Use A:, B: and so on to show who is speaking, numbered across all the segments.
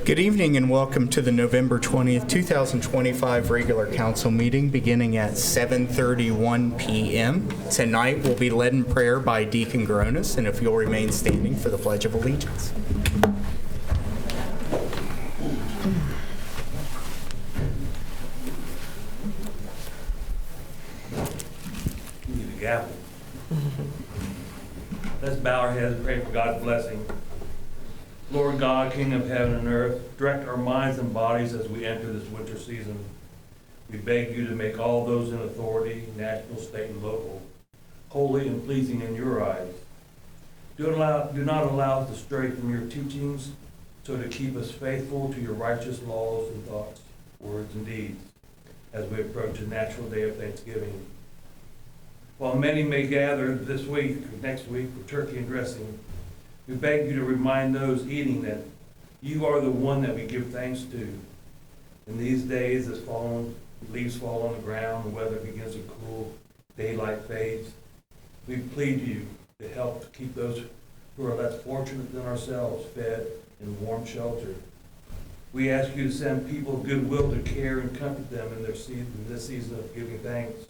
A: Good evening and welcome to the November 20th, 2025 regular council meeting beginning at 7:31 p.m. Tonight will be led in prayer by Deacon Gronis, and if you'll remain standing for the Pledge of Allegiance.
B: You need a gavel. Let's bow our heads and pray for God's blessing. Lord God, King of heaven and earth, direct our minds and bodies as we enter this winter season. We beg you to make all those in authority, national, state, and local, holy and pleasing in your eyes. Do not allow us to stray from your teachings, so to keep us faithful to your righteous laws and thoughts, words and deeds, as we approach the natural day of Thanksgiving. While many may gather this week or next week for turkey and dressing, we beg you to remind those eating that you are the one that we give thanks to. In these days as leaves fall on the ground, the weather begins to cool, daylight fades, we plead you to help to keep those who are less fortunate than ourselves fed in warm shelter. We ask you to send people of goodwill to care and comfort them in this season of giving thanks.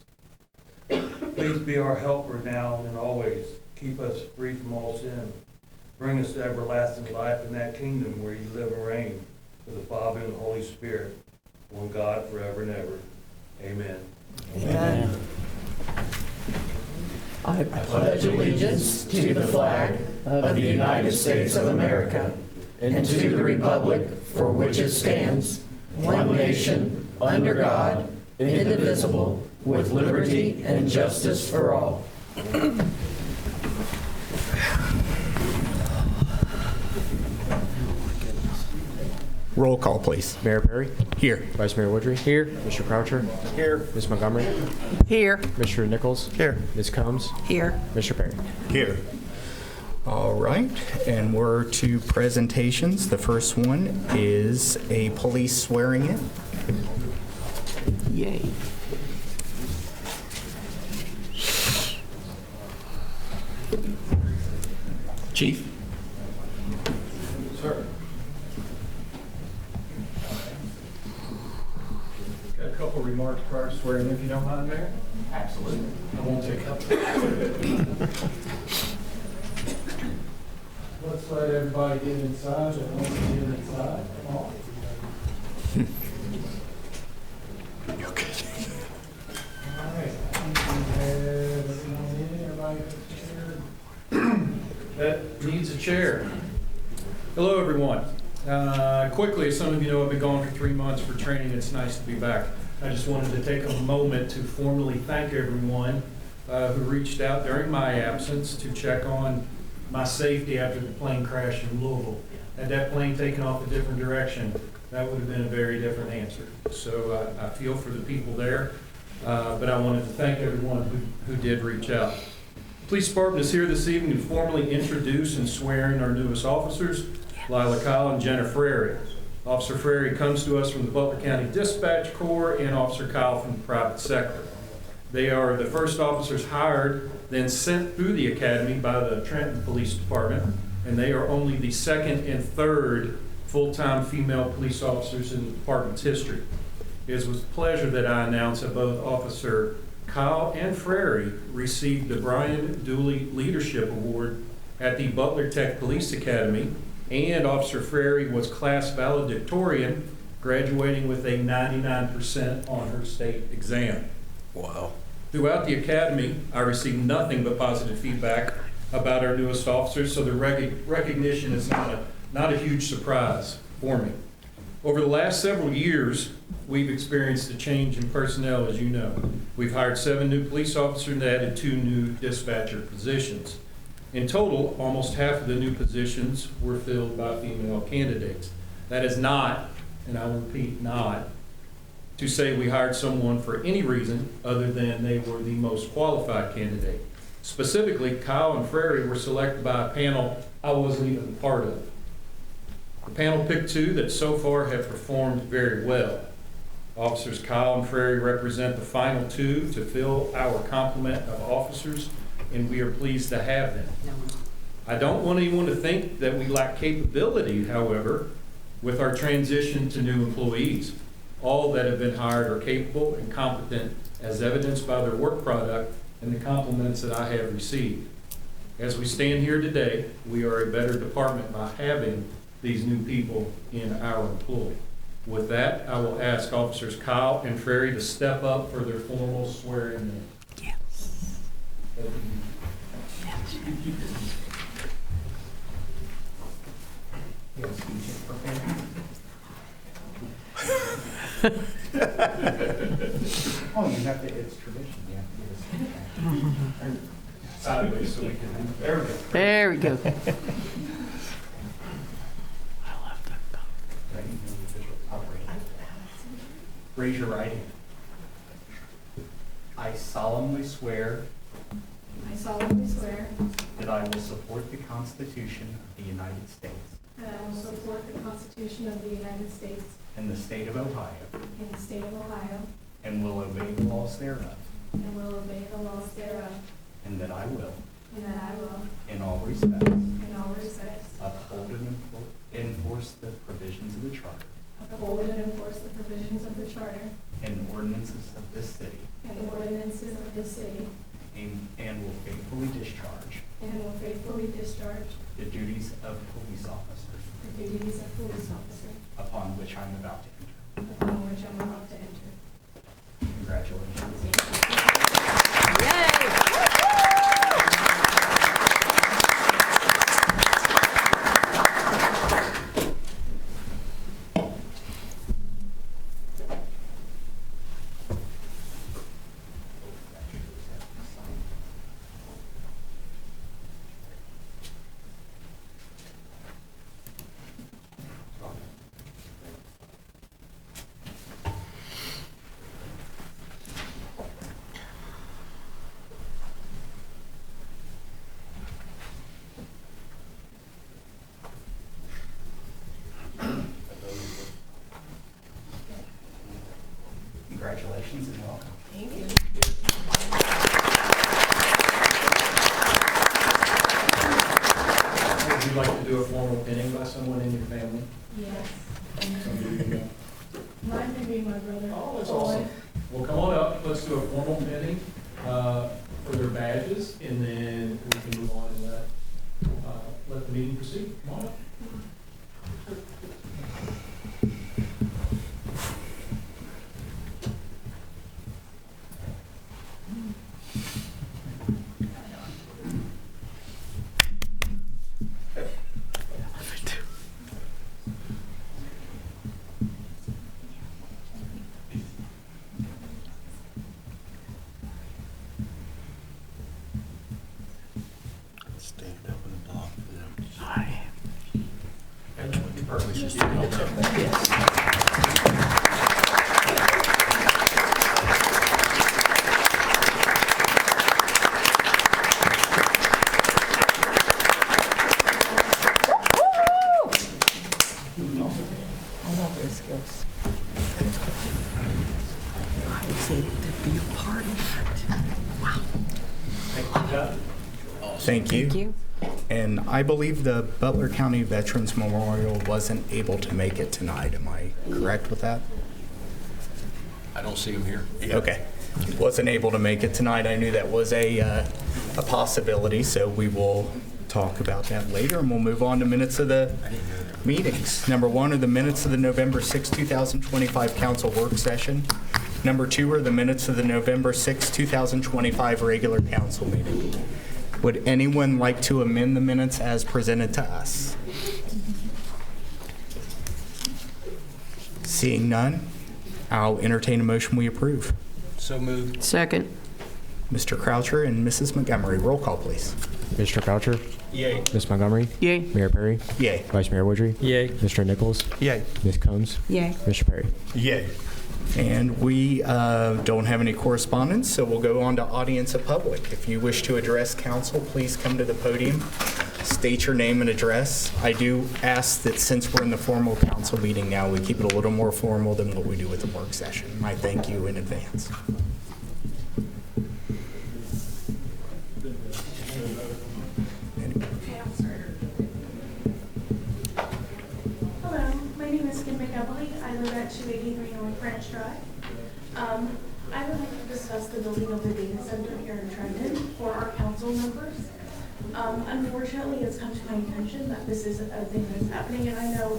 B: Please be our helper now and always. Keep us free from all sin. Bring us to everlasting life in that kingdom where you live and reign with the Father and the Holy Spirit, one God forever and ever. Amen.
C: Amen. I pledge allegiance to the flag of the United States of America and to the republic for which it stands, one nation, under God, indivisible, with liberty and justice for all.
A: Roll call, please.
D: Mayor Perry?
A: Here.
D: Vice Mayor Woodry? Here. Mr. Croucher?
A: Here.
D: Ms. Montgomery?
C: Here.
D: Mr. Nichols?
A: Here.
D: Ms. Combs?
C: Here.
D: Mr. Perry?
A: Here. All right, and we're to presentations. The first one is a police swearing in.
C: Yay.
A: Chief.
E: Sir. Got a couple remarks prior to swearing in, if you don't mind, Mayor?
A: Absolutely.
E: I won't take up. Let's let everybody get inside that wants to get inside. Come on.
A: Okay.
E: All right. Everybody that needs a chair. Hello, everyone. Quickly, as some of you know, I've been gone for 3 months for training. It's nice to be back. I just wanted to take a moment to formally thank everyone who reached out during my absence to check on my safety after the plane crash in Louisville. Had that plane taken off a different direction, that would have been a very different answer. So I feel for the people there, but I wanted to thank everyone who did reach out. Police Department is here this evening to formally introduce and swear in our newest officers, Lila Kyle and Jenna Frary. Officer Frary comes to us from the Butler County Dispatch Corps and Officer Kyle from the private sector. They are the first officers hired, then sent through the academy by the Trenton Police Department, and they are only the second and third full-time female police officers in the department's history. It is with pleasure that I announce that both Officer Kyle and Frary received the Brian Dooley Leadership Award at the Butler Tech Police Academy, and Officer Frary was class valedictorian, graduating with a 99% on her state exam.
A: Wow.
E: Throughout the academy, I received nothing but positive feedback about our newest officers, so the recognition is not a huge surprise for me. Over the last several years, we've experienced a change in personnel, as you know. We've hired 7 new police officers and added 2 new dispatcher positions. In total, almost half of the new positions were filled by female candidates. That is not, and I will repeat, not, to say we hired someone for any reason other than they were the most qualified candidate. Specifically, Kyle and Frary were selected by a panel I wasn't even a part of. The panel picked 2 that so far have performed very well. Officers Kyle and Frary represent the final 2 to fill our complement of officers, and we are pleased to have them. I don't want anyone to think that we lack capability, however. with our transition to new employees. All that have been hired are capable and competent, as evidenced by their work product and the compliments that I have received. As we stand here today, we are a better department by having these new people in our employ. With that, I will ask Officers Kyle and Frary to step up for their formal swearing-in. Yes.
A: Oh, you have to, it's tradition, yeah.
E: Sideways so we can, there we go.
C: There we go.
A: Raise your right hand. I solemnly swear
F: I solemnly swear
A: that I will support the Constitution of the United States
F: that I will support the Constitution of the United States
A: and the state of Ohio,
F: and the state of Ohio,
A: and will obey the laws thereof,
F: and will obey the laws thereof,
A: and that I will,
F: and that I will,
A: in all respects,
F: in all respects,
A: uphold and enforce the provisions of the Charter
F: uphold and enforce the provisions of the Charter
A: and ordinances of this city,
F: and the ordinances of this city,
A: and will faithfully discharge
F: and will faithfully discharge
A: the duties of police officer
F: the duties of police officer
A: upon which I'm about to enter.
F: upon which I'm about to enter.
A: Congratulations. Congratulations and welcome.
F: Thank you.
E: Would you like to do a formal pinning by someone in your family?
F: Yes.
E: Somebody you know?
F: Mine would be my brother.
E: Oh, that's awesome. Well, come on up, let's do a formal pinning for their badges, and then we can move on and let the meeting proceed. Come on up.
G: Stand up and block them.
C: I love those skills. I was able to be a part of that. Wow.
A: Thank you.
C: Thank you.
A: And I believe the Butler County Veterans Memorial wasn't able to make it tonight. Am I correct with that?
G: I don't see him here.
A: Okay. Wasn't able to make it tonight. I knew that was a possibility, so we will talk about that later, and we'll move on to minutes of the meetings. Number 1 are the minutes of the November 6, 2025 council work session. Number 2 are the minutes of the November 6, 2025 regular council meeting. Would anyone like to amend the minutes as presented to us? Seeing none, I'll entertain a motion we approve.
G: So moved.
C: Second.
A: Mr. Croucher and Mrs. Montgomery, roll call, please.
D: Mr. Croucher?
G: Yay.
D: Ms. Montgomery?
C: Yay.
D: Mayor Perry?
A: Yay.
D: Vice Mayor Woodry?
G: Yay.
D: Mr. Nichols?
G: Yay.
D: Ms. Combs?
C: Yay.
D: Mr. Perry?
G: Yay.
A: And we don't have any correspondence, so we'll go on to audience of public. If you wish to address council, please come to the podium, state your name and address. I do ask that since we're in the formal council meeting now, we keep it a little more formal than what we do with the work session. I thank you in advance.
F: Hello, my name McEvely. I live at 283 North Branch Drive. I would like to discuss the building of the data center here in Trenton for our council members. Unfortunately, it's come to my attention that this is a thing that's happening, and I know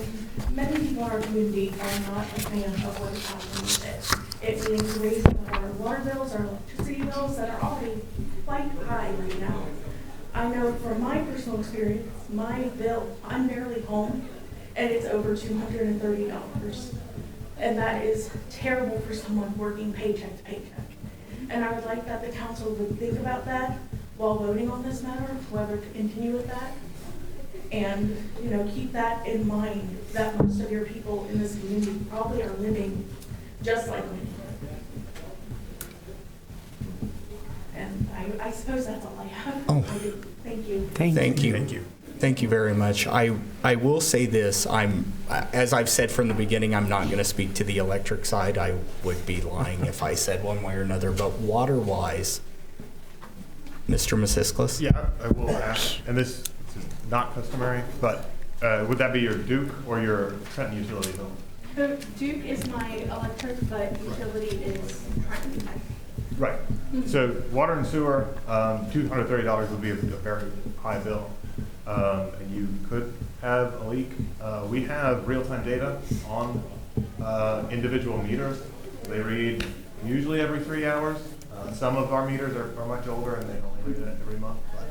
F: many people in our community are not a fan of what is happening with it. It means raising our water bills, our electricity bills that are already quite high right now. I know from my personal experience, my bill, I'm barely home, and it's over $230. And that is terrible for someone working paycheck to paycheck. And I would like that the council would think about that while voting on this matter, whether to continue with that. And, you know, keep that in mind, that most of your people in this community probably are living just like me. And I suppose that's all I have.
A: Oh.
F: Thank you.
A: Thank you. Thank you very much. I will say this, as I've said from the beginning, I'm not going to speak to the electric side. I would be lying if I said one way or another, but water-wise, Mr. Masisklis?
H: Yeah, I will ask, and this is not customary, but would that be your Duke or your Trenton utility bill?
F: The Duke is my electric, but utility is Trenton.
H: Right. So water and sewer, $230 would be a very high bill. And you could have a leak. We have real-time data on individual meters. They read usually every 3 hours. Some of our meters are much older and they only read it every month. But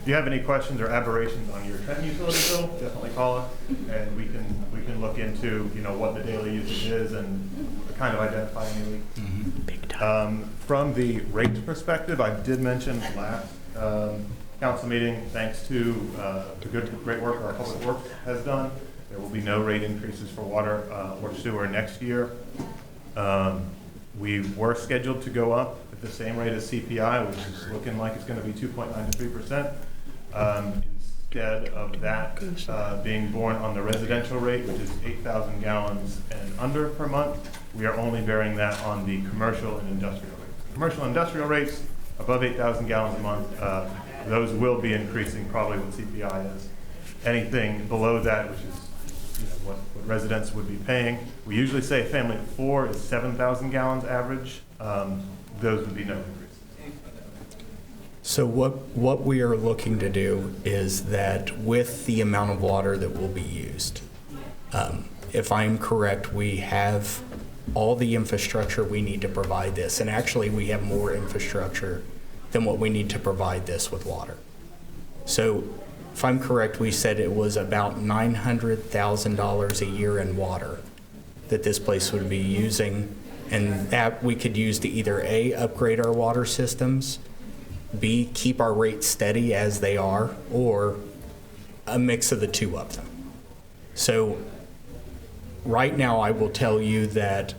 H: if you have any questions or aberrations on your Trenton utility bill, definitely call us, and we can look into what the daily usage is and kind of identify any leak. From the rate perspective, I did mention last council meeting, thanks to the great work our public works has done, there will be no rate increases for water or sewer next year. We were scheduled to go up at the same rate as CPI, which is looking like it's going to be 2.9 to 3%. Instead of that being borne on the residential rate, which is 8,000 gallons and under per month, we are only bearing that on the commercial and industrial rates. Commercial and industrial rates above 8,000 gallons a month, those will be increasing probably what CPI is. Anything below that, which is what residents would be paying, we usually say a family of 4 is 7,000 gallons average. Those would be no increase.
A: So what we are looking to do is that with the amount of water that will be used, if I'm correct, we have all the infrastructure we need to provide this. And actually, we have more infrastructure than what we need to provide this with water. So if I'm correct, we said it was about $900,000 a year in water that this place would be using, and that we could use to either A, upgrade our water systems, B, keep our rates steady as they are, or a mix of the two of them. So right now, I will tell you that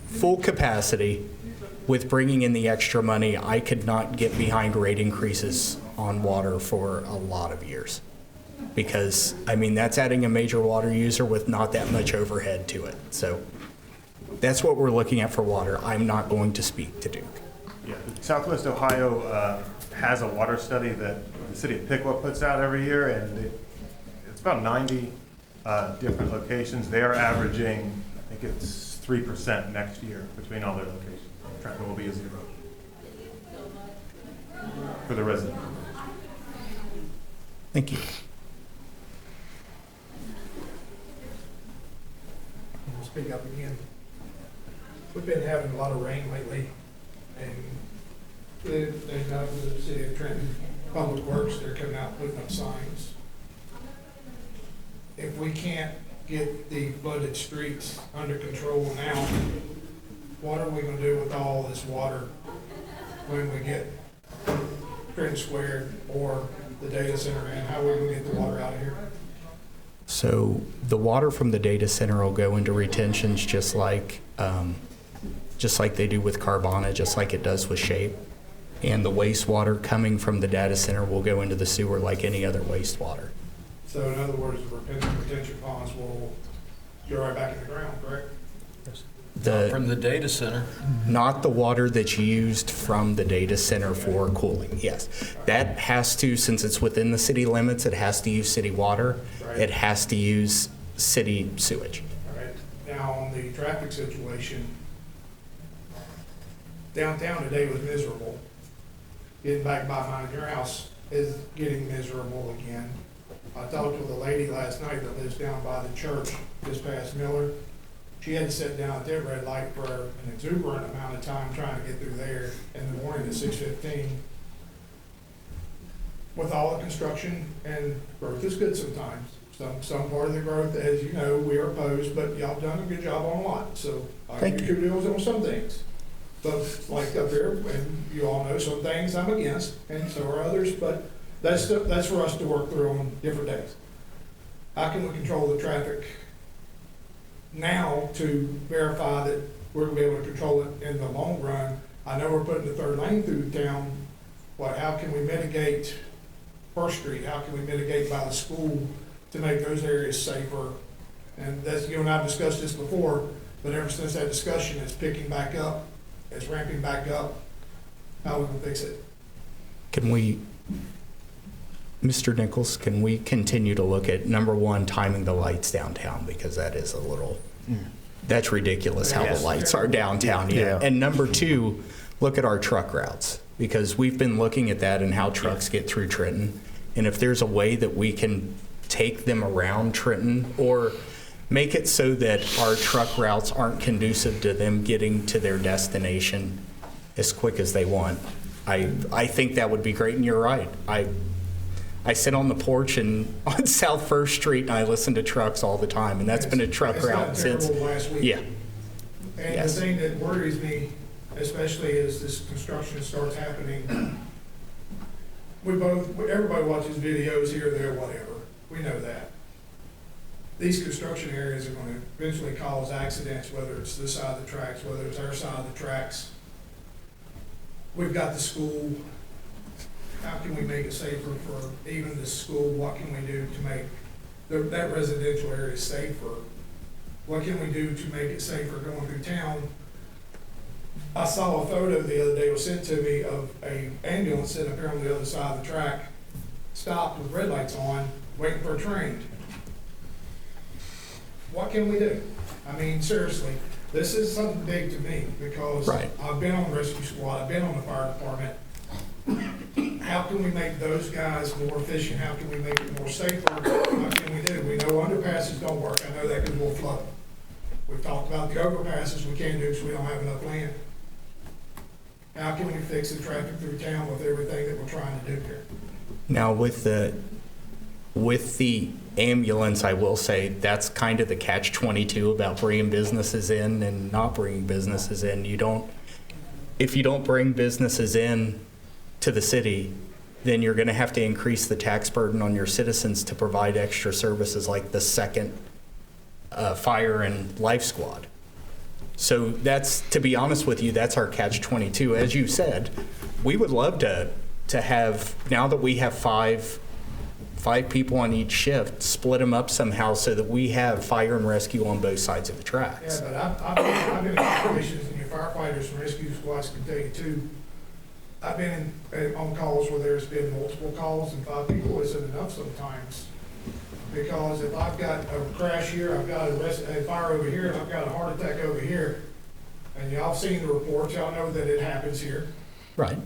A: full capacity, with bringing in the extra money, I could not get behind rate increases on water for a lot of years. Because, I mean, that's adding a major water user with not that much overhead to it. So that's what we're looking at for water. I'm not going to speak to Duke.
H: Yeah, Southwest Ohio has a water study that the city of Piqua puts out every year, and it's about 90 different locations. They are averaging, I think it's 3% next year between all their locations. Trenton will be a 0 for the resident.
A: Thank you.
I: I'll speak up again. We've been having a lot of rain lately, and there's out of the city of Trenton Public Works, they're coming out putting up signs. If we can't get the flooded streets under control now, what are we gonna do with all this water when we get Trenton Square or the data center in? How are we gonna get the water out of here?
A: So the water from the data center will go into retentions just like they do with Carvana, just like it does with Shape. And the wastewater coming from the data center will go into the sewer like any other wastewater.
I: So in other words, the retention ponds will go right back in the ground, correct?
G: From the data center.
A: Not the water that's used from the data center for cooling, yes. That has to, since it's within the city limits, it has to use city water.
I: Right.
A: It has to use city sewage.
I: All right, now on the traffic situation, downtown today was miserable. Getting back by mine and your house is getting miserable again. I talked with a lady last night that lives down by the church just past Miller. She had to sit down at that red light for an exuberant amount of time trying to get through there in the morning at 6:15. With all the construction, and growth is good sometimes. Some part of the growth, as you know, we are opposed, but y'all done a good job on a lot, so I
A: Thank
I: give
A: you.
I: you kudos on some things. But like up here, and you all know some things I'm against, and so are others, but that's for us to work through on different days. How can we control the traffic now to verify that we're gonna be able to control it in the long run? I know we're putting the third lane through town, but how can we mitigate First Street? How can we mitigate by the school to make those areas safer? And that's, you and I have discussed this before, but ever since that discussion, it's picking back up, it's ramping back up. How we can fix it?
A: Can we, Mr. Nichols, can we continue to look at, number one, timing the lights downtown? Because that is a little, that's ridiculous how the
I: Yes.
A: lights are downtown. Yeah. And number two, look at our truck routes. Because we've been looking at that and how trucks get through Trenton. And if there's a way that we can take them around Trenton or make it so that our truck routes aren't conducive to them getting to their destination as quick as they want, I think that would be great. And you're right. I sit on the porch and on South First Street and I listen to trucks all the time. And that's been a truck
I: It's
A: route
I: gotten
A: since.
I: terrible last week.
A: Yeah.
I: And
A: Yes.
I: the thing that worries me, especially as this construction starts happening, everybody watches videos here, there, whatever. We know that. These construction areas are gonna eventually cause accidents, whether it's this side of the tracks, whether it's our side of the tracks. We've got the school. How can we make it safer for even the school? What can we do to make that residential area safer? What can we do to make it safer going through town? I saw a photo the other day was sent to me of a ambulance sitting up here on the other side of the track, stopped with red lights on, waiting for a train. What can we do? I mean, seriously, this is something big to me because
A: Right.
I: I've been on the rescue squad, I've been on the fire department. How can we make those guys more efficient? How can we make it more safer? What can we do? We know underpasses don't work. I know that because we'll flood. We've talked about the overpasses we can't do because we don't have enough land. How can we fix the traffic through town with everything that we're trying to do here?
A: Now, with the ambulance, I will say that's kind of the catch-22 about bringing businesses in and not bringing businesses in. If you don't bring businesses in to the city, then you're going to have to increase the tax burden on your citizens to provide extra services like the second fire and life squad. So that's, to be honest with you, that's our catch-22. As you said, we would love to have, now that we have five people on each shift, split them up somehow so that we have fire and rescue on both sides of the tracks.
I: Yeah, but I've been in situations, and your firefighters and rescue squads can tell you too. I've been on calls where there's been multiple calls, and 5 people isn't enough sometimes. Because if I've got a crash here, I've got a fire over here, and I've got a heart attack over here, and y'all seen the reports, y'all know that it happens here.
A: Right.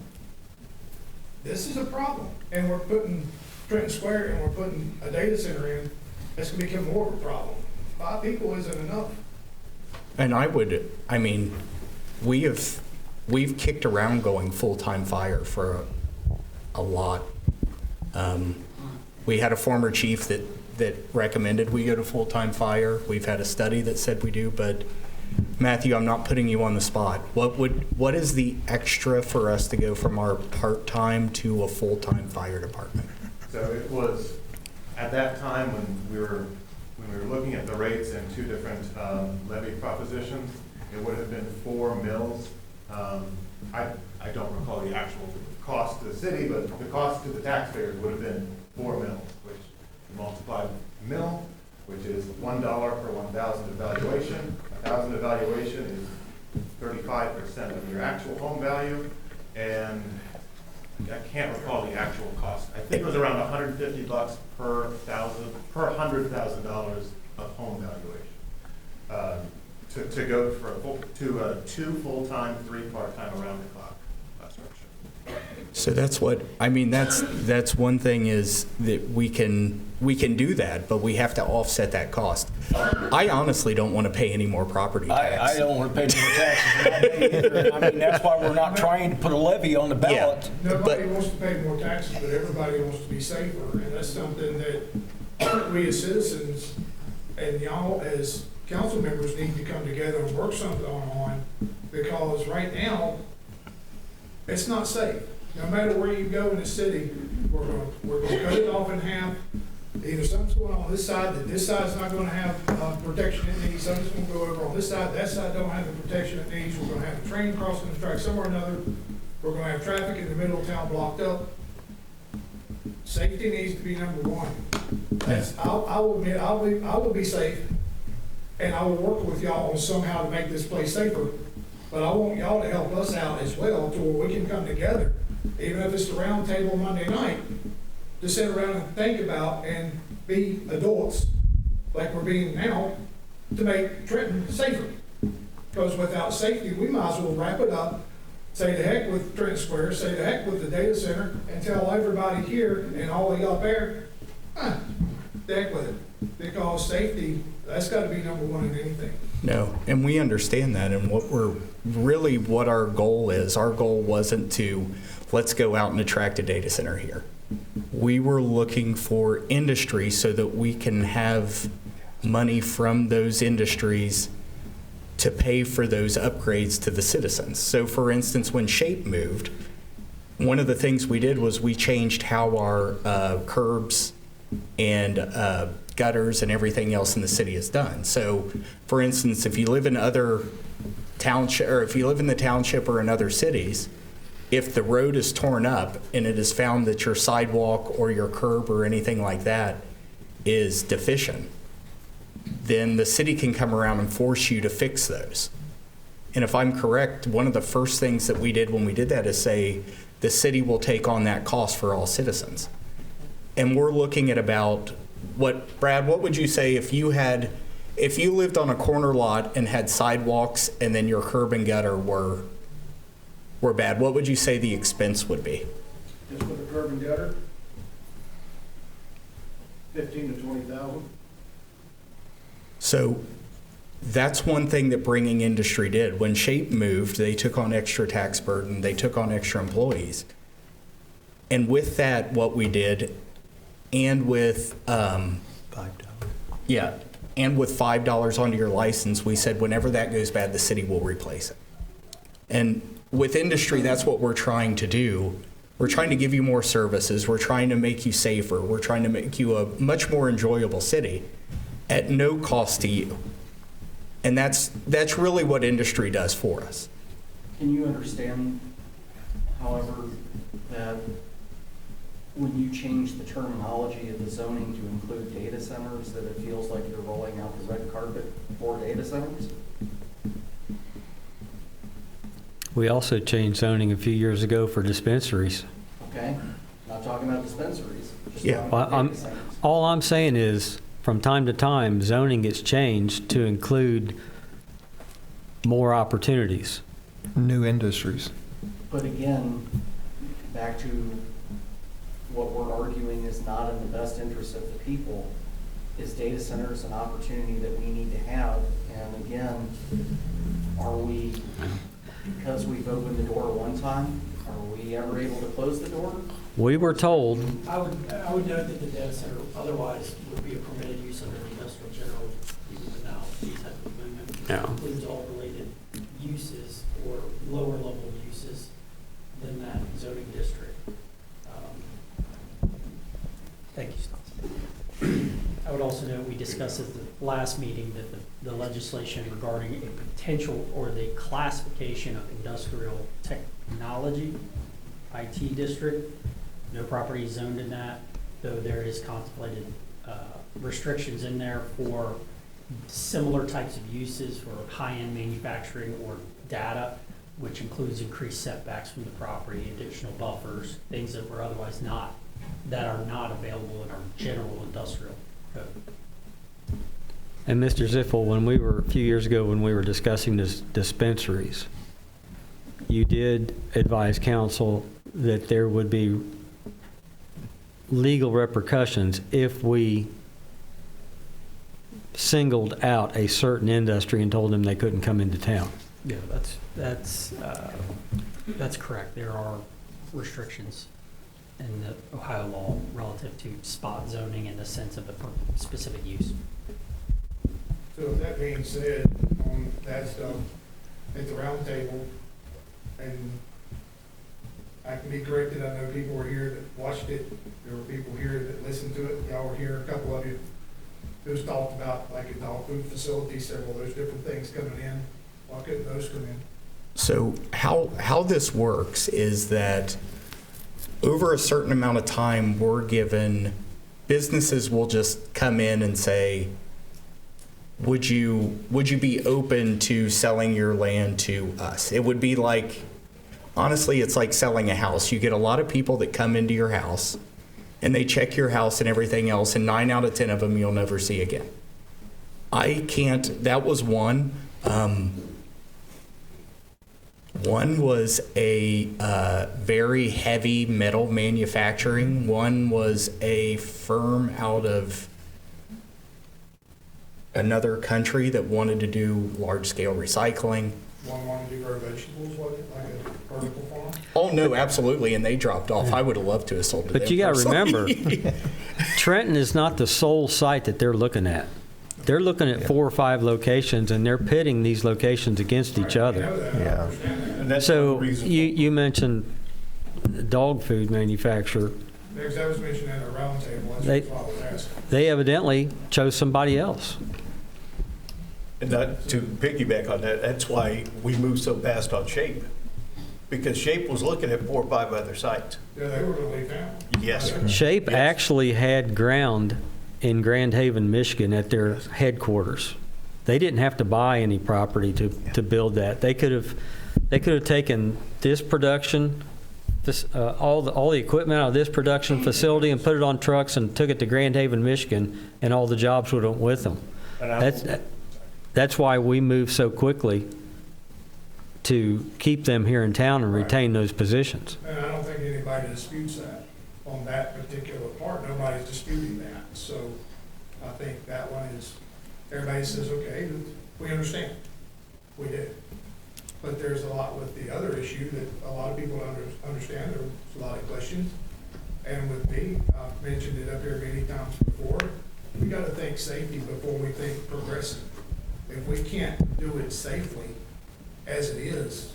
I: This is a problem, and we're putting Trenton Square and we're putting a data center in, it's gonna become more of a problem. 5 people isn't enough.
A: And we've kicked around going full-time fire for a lot. We had a former chief that recommended we go to full-time fire. We've had a study that said we do, but Matthew, I'm not putting you on the spot. What is the extra for us to go from our part-time to a full-time fire department?
H: So it was, at that time when we were looking at the rates and 2 different levy propositions, it would have been 4 mills. I don't recall the actual cost to the city, but the cost to the taxpayers would have been 4 mills, which you multiply mill, which is $1 per 1,000 evaluation. 1,000 evaluation is 35% of your actual home value, and I can't recall the actual cost. I think it was around $150 per $100,000 of home valuation. To go for a 2 full-time, 3 part-time around-the-clock structure.
A: So that's what, I mean, that's one thing is that we can do that, but we have to offset that cost. I honestly don't want to pay any more property tax.
G: I don't want to pay more taxes either. I mean, that's why we're not trying to put a levy on the ballot.
I: Nobody wants to pay more taxes, but everybody wants to be safer, and that's something that we as citizens and y'all as council members need to come together and work something on, because right now, it's not safe. No matter where you go in the city, we're gonna cut it off in half. Either something's going on this side, that this side's not gonna have protection it needs, something's gonna go over on this side, that side don't have the protection it needs, we're gonna have a train crossing the track somewhere or another, we're gonna have traffic in the middle of town blocked up. Safety needs to be number one. I will admit, I will be safe, and I will work with y'all on somehow to make this place safer, but I want y'all to help us out as well, to where we can come together, even if it's the round table Monday night, to sit around and think about and be adults, like we're being now, to make Trenton safer. Because without safety, we might as well wrap it up, say the heck with Trenton Square, say the heck with the data center, and tell everybody here and all of y'all there, the heck with it. Because safety, that's gotta be number one in anything.
A: No, and we understand that, and what our goal is, our goal wasn't to, let's go out and attract a data center here. We were looking for industry so that we can have money from those industries to pay for those upgrades to the citizens. So for instance, when Shape moved, one of the things we did was we changed how our curbs and gutters and everything else in the city is done. So for instance, if you live in other township, or if you live in the township or in other cities, if the road is torn up and it is found that your sidewalk or your curb or anything like that is deficient, then the city can come around and force you to fix those. And if I'm correct, one of the first things that we did when we did that is say the city will take on that cost for all citizens. And we're looking at about Brad, what would you say if you lived on a corner lot and had sidewalks and then your curb and gutter were bad, what would you say the expense would be?
E: Just for the curb and gutter, 15 to 20,000.
A: So that's one thing that bringing industry did. When Shape moved, they took on extra tax burden, they took on extra employees. And with that, what we did, and with
G: $5.
A: and with $5 onto your license, we said whenever that goes bad, the city will replace it. And with industry, that's what we're trying to do. We're trying to give you more services. We're trying to make you safer. We're trying to make you a much more enjoyable city at no cost to you. And that's really what industry does for us.
J: Can you understand, however, that when you change the terminology of the zoning to include data centers, that it feels like you're rolling out the red carpet for data centers?
K: We also changed zoning a few years ago for dispensaries.
J: Okay, not talking about dispensaries. Just
A: Yeah.
J: talking about data centers.
K: All I'm saying is, from time to time, zoning gets changed to include more opportunities.
D: New industries.
J: But again, back to what we're arguing is not in the best interest of the people. Is data centers an opportunity that we need to have? And again, are we, because we've opened the door one time, are we ever able to close the door?
K: We were told,
L: I would note that the data center otherwise would be a permitted use under the industrial general, even without these type of amendment.
K: Yeah.
L: Includes all related uses or lower level uses than that zoning district. Thank you, Stas. I would also note, we discussed at the last meeting that the legislation regarding a potential or the classification of industrial technology, IT district, no property is zoned in that, though there is contemplated restrictions in there for similar types of uses for high-end manufacturing or data, which includes increased setbacks from the property, additional buffers, things that were otherwise not that are not available in our general industrial code.
K: And Mr. Ziffel, a few years ago, when we were discussing this dispensaries, you did advise council that there would be legal repercussions if we singled out a certain industry and told them they couldn't come into town.
L: Yeah, that's correct. There are restrictions in the Ohio law relative to spot zoning in the sense of a specific use.
I: So with that being said, on that stuff, at the round table, and I can be corrected, I know people were here that watched it, there were people here that listened to it, y'all were here, a couple of you. It was talked about like a dog food facility, several of those different things coming in. Why couldn't those come in?
A: So how this works is that over a certain amount of time, businesses will just come in and say, would you be open to selling your land to us? It would be like, honestly, it's like selling a house. You get a lot of people that come into your house and they check your house and everything else, and 9 out of 10 of them you'll never see again. That was one. One was a very heavy metal manufacturing. One was a firm out of another country that wanted to do large-scale recycling.
I: One wanted to grow vegetables, was it, like a vertical farm?
A: Oh, no, absolutely, and they dropped off. I would have loved to have sold to them.
K: But you got to
A: personally.
K: remember, Trenton is not the sole site that they're looking at. They're looking at 4 or 5 locations, and they're pitting these locations against each other.
D: Yeah.
G: And that's
K: So
G: reasonable.
K: you mentioned dog food manufacturer.
I: Because that was mentioned at a round table,
K: They-
I: that's what I was asking.
K: They evidently chose somebody else.
G: And that, to piggyback on that, that's why we moved so fast on SHAPE. Because SHAPE was looking at 4 or 5 other sites.
I: Yeah, they were gonna leave town.
G: Yes.
K: Shape
G: Yes.
K: actually had ground in Grand Haven, Michigan at their headquarters. They didn't have to buy any property to build that. They could have taken this production, all the equipment out of this production facility and put it on trucks and took it to Grand Haven, Michigan, and all the jobs would have went with them. That's why we moved so quickly to keep them here in town and retain those positions.
I: And I don't think anybody disputes that on that particular part. Nobody's disputing that. So I think that one is, everybody says, okay, we understand. We did. But there's a lot with the other issue that a lot of people don't understand. There's a lot of questions. And with me, I've mentioned it up here many times before, we got to think safety before we think progressive. If we can't do it safely as it is,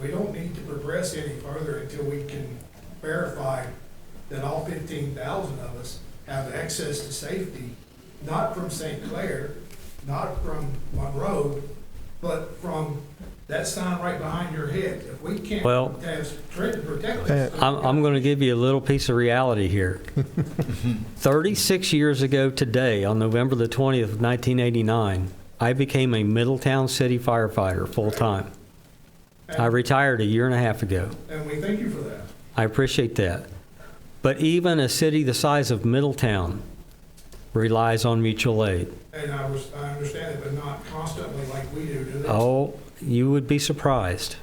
I: we don't need to progress any further until we can verify that all 15,000 of us have access to safety, not from St. Clair, not from Monroe, but from that sign right behind your head. If we can't have Trenton protect us.
K: I'm going to give you a little piece of reality here. 36 years ago today, on November the 20th of 1989, I became a Middletown City firefighter full-time. I retired a year and a half ago.
I: And we thank you for that.
K: I appreciate that. But even a city the size of Middletown relies on mutual aid.
I: And I understand it, but not constantly like we do they?
K: Oh, you would be surprised.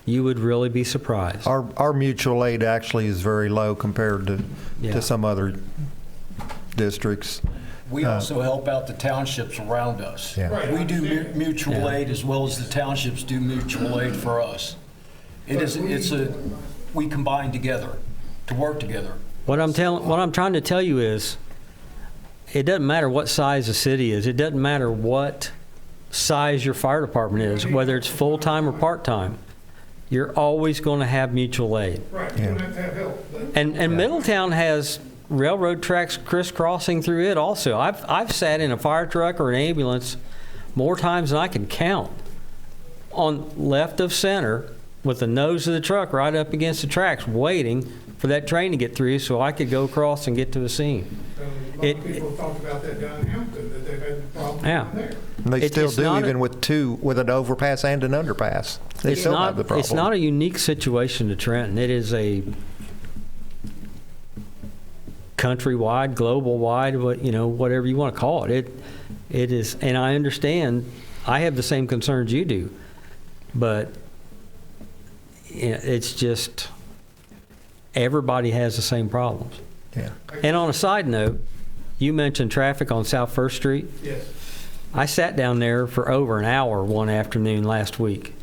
K: You would really be surprised.
D: Our mutual aid actually is very low compared
K: Yeah.
D: to some other districts.
G: We also help out the townships around us.
D: Yeah.
I: Right,
G: We
I: I
G: do
I: understand.
G: mutual
K: Yeah.
G: aid as well as the townships do mutual aid for us. We combine together, to work together.
K: What I'm trying to tell you is, it doesn't matter what size the city is. It doesn't matter what size your fire department is, whether it's full-time or part-time. You're always going to have mutual aid.
I: Right, you don't have to have help. But
K: And Middletown has railroad tracks crisscrossing through it also. I've sat in a fire truck or an ambulance more times than I can count, on left of center with the nose of the truck right up against the tracks, waiting for that train to get through so I could go across and get to the scene.
I: a lot of people have talked about that down in Hampton, that they've had problems
K: Yeah.
I: down there.
D: And they still
K: It's
D: do,
K: not
D: even with an overpass and an underpass. They
K: It's
D: still have the problem.
K: It's not a unique situation to Trenton. It is a countrywide, global wide, whatever you want to call it. It is, and I understand, I have the same concerns you do, but it's just, everybody has the same problems.
D: Yeah.
K: And on a side note, you mentioned traffic on South First Street.
I: Yes.
K: I sat down there for over an hour one afternoon last week.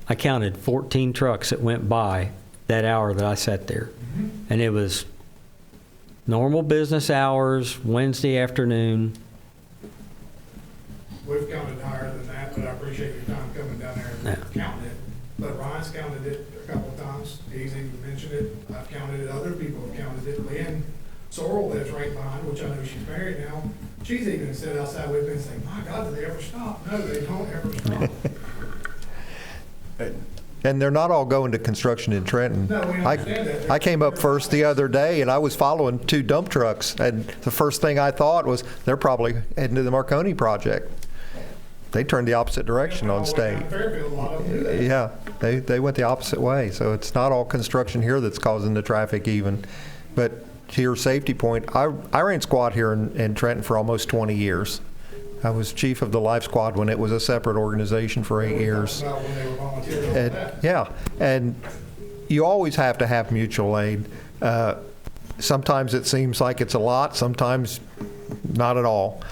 K: I counted 14 trucks that went by that hour that I sat there. And it was normal business hours, Wednesday afternoon.
I: We've counted higher than that, but I appreciate your time coming down there and counting it. But Ryan's counted it a couple of times. He's even mentioned it. I've counted it. Other people have counted it. Lynn Sorrell lives right behind, which I know she's married now. She's even said outside with me and saying, "My God, do they ever stop?" No, they don't ever stop.
D: And they're not all going to construction in Trenton.
I: No, we understand that.
D: I came up first the other day, and I was following 2 dump trucks, and the first thing I thought was, they're probably heading to the Marconi project. They turned the opposite direction on State.
I: Fairfield, a lot of them do that.
D: Yeah, they went the opposite way, so it's not all construction here that's causing the traffic even. But to your safety point, I ran squad here in Trenton for almost 20 years. I was chief of the Life Squad when it was a separate organization for 8 years.
I: About when they were volunteering on that.
D: Yeah, and you always have to have mutual aid. Sometimes it seems like it's a lot, sometimes not at all.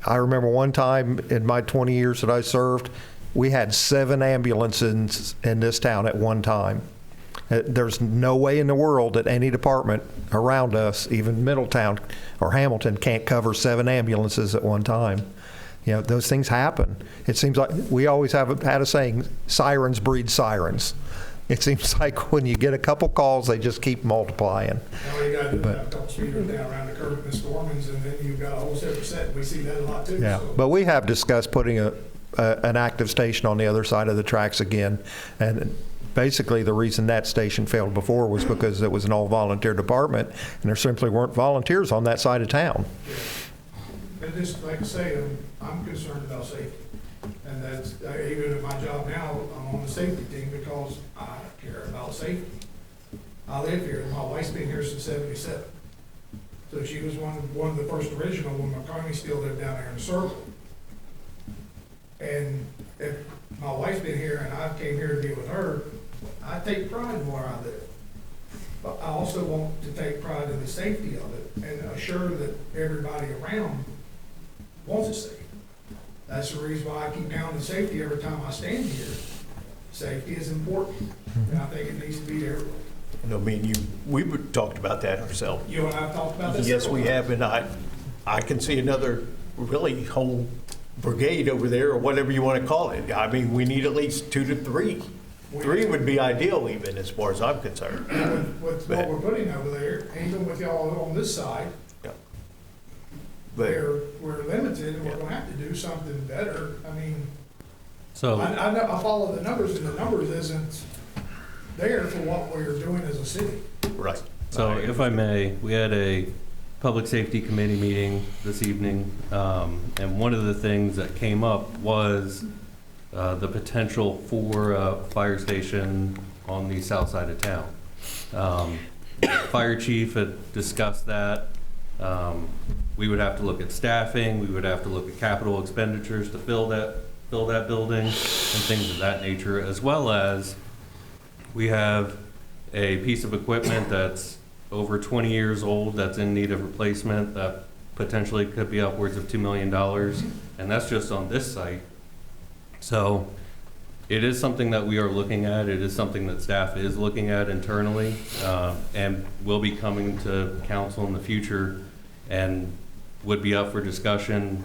D: I remember one time in my 20 years that I served, we had 7 ambulances in this town at one time. There's no way in the world that any department around us, even Middletown or Hamilton, can't cover 7 ambulances at one time. Those things happen. It seems like we always have had a saying, sirens breed sirens. It seems like when you get a couple calls, they just keep multiplying.
I: Now you got to do a couple speeders down around the curve at Miss Gorman's, and then you've got a whole separate set. We see that a lot too.
D: Yeah,
I: So.
D: but we have discussed putting an active station on the other side of the tracks again. And basically, the reason that station failed before was because it was an all-volunteer department, and there simply weren't volunteers on that side of town.
I: Yeah. And just like I say, I'm concerned about safety. And that's, even at my job now, I'm on the safety team because I care about safety. I live here. My wife's been here since '77. So she was one of the first original when McCartney still lived down there in the circle. And if my wife's been here and I came here to be with her, I take pride in where I live. But I also want to take pride in the safety of it and assure that everybody around wants it safe. That's the reason why I keep pounding safety every time I stand here. Safety is important, and I think it needs to be there.
G: I mean, we've talked about that ourselves.
I: You and I have talked about this.
G: Yes,
I: several
G: we
I: times.
G: have, and I can see another really whole brigade over there, or whatever you want to call it. I mean, we need at least 2 to 3. 3 would be ideal even, as far as I'm concerned.
I: And with what we're putting over there, even with y'all on this side,
G: Yeah. But
I: we're limited, and we're gonna have to do something better. I mean,
M: So,
I: I know, I follow the numbers, and the numbers isn't there for what we're doing as a city.
G: right.
M: so if I may, we had a Public Safety Committee meeting this evening, and one of the things that came up was the potential for a fire station on the south side of town. Fire chief had discussed that. We would have to look at staffing, we would have to look at capital expenditures to fill that building and things of that nature, as well as we have a piece of equipment that's over 20 years old that's in need of replacement that potentially could be upwards of $2 million, and that's just on this site. So it is something that we are looking at. It is something that staff is looking at internally, and will be coming to council in the future and would be up for discussion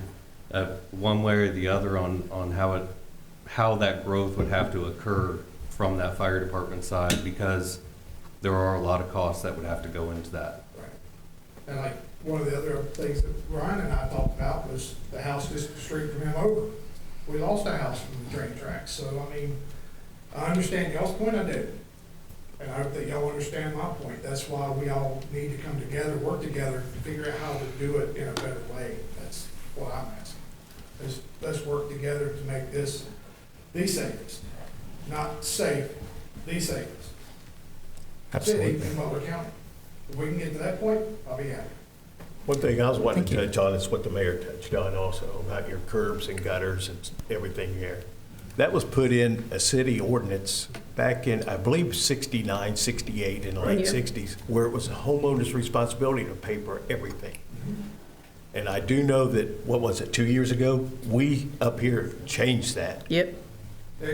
M: one way or the other on how that growth would have to occur from that fire department side, because there are a lot of costs that would have to go into that.
I: Right. And like, one of the other things that Ryan and I talked about was the house just the street from him over. We lost a house from the train tracks, so I mean, I understand y'all's point, I do. And I hope that y'all understand my point. That's why we all need to come together, work together to figure out how to do it in a better way. That's what I'm asking. Let's work together to make this the safest, not safe, the safest city in Butler County. If we can get to that point, I'll be happy.
G: One thing I was wanting to touch on is what the mayor touched on also, about your curbs and gutters and everything here. That was put in a city ordinance back in, I believe, 69, 68, in the late 60s, where it was a homeowner's responsibility to pay for everything. And I do know that, what was it, 2 years ago? We up here changed that
C: Yep.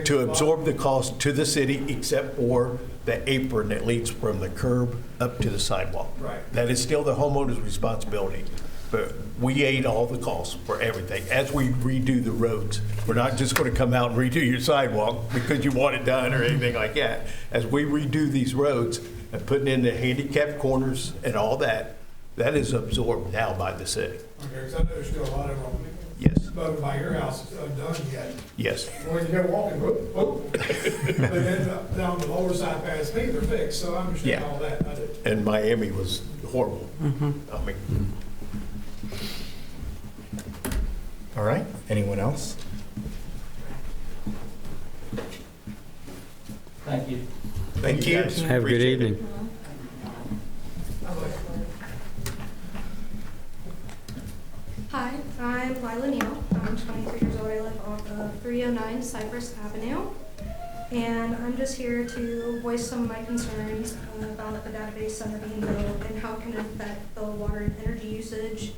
G: to absorb the cost to the city except for the apron that leads from the curb up to the sidewalk.
I: Right.
G: That is still the homeowner's responsibility, but we ate all the costs for everything as we redo the roads. We're not just going to come out and redo your sidewalk because you want it done or anything like that. As we redo these roads and putting in the handicap corners and all that, that is absorbed now by the city.
I: Okay, because I know there's still a lot of them.
G: Yes.
I: But by your house, it's undone yet.
G: Yes.
I: When you go walking, whoop, whoop. But then down the lower side past me, they're fixed, so I understand
G: Yeah.
I: all that. I do.
G: And Miami was horrible. I mean,
A: All right, anyone else?
J: Thank you.
G: thank you. guys.
K: Have a good
G: Appreciate it.
K: evening.
N: Hi, I'm Lila Neal. I'm 23 years old. I live off of 309 Cypress Avenue. And I'm just here to voice some of my concerns about the database center being built and how it can affect the water and energy usage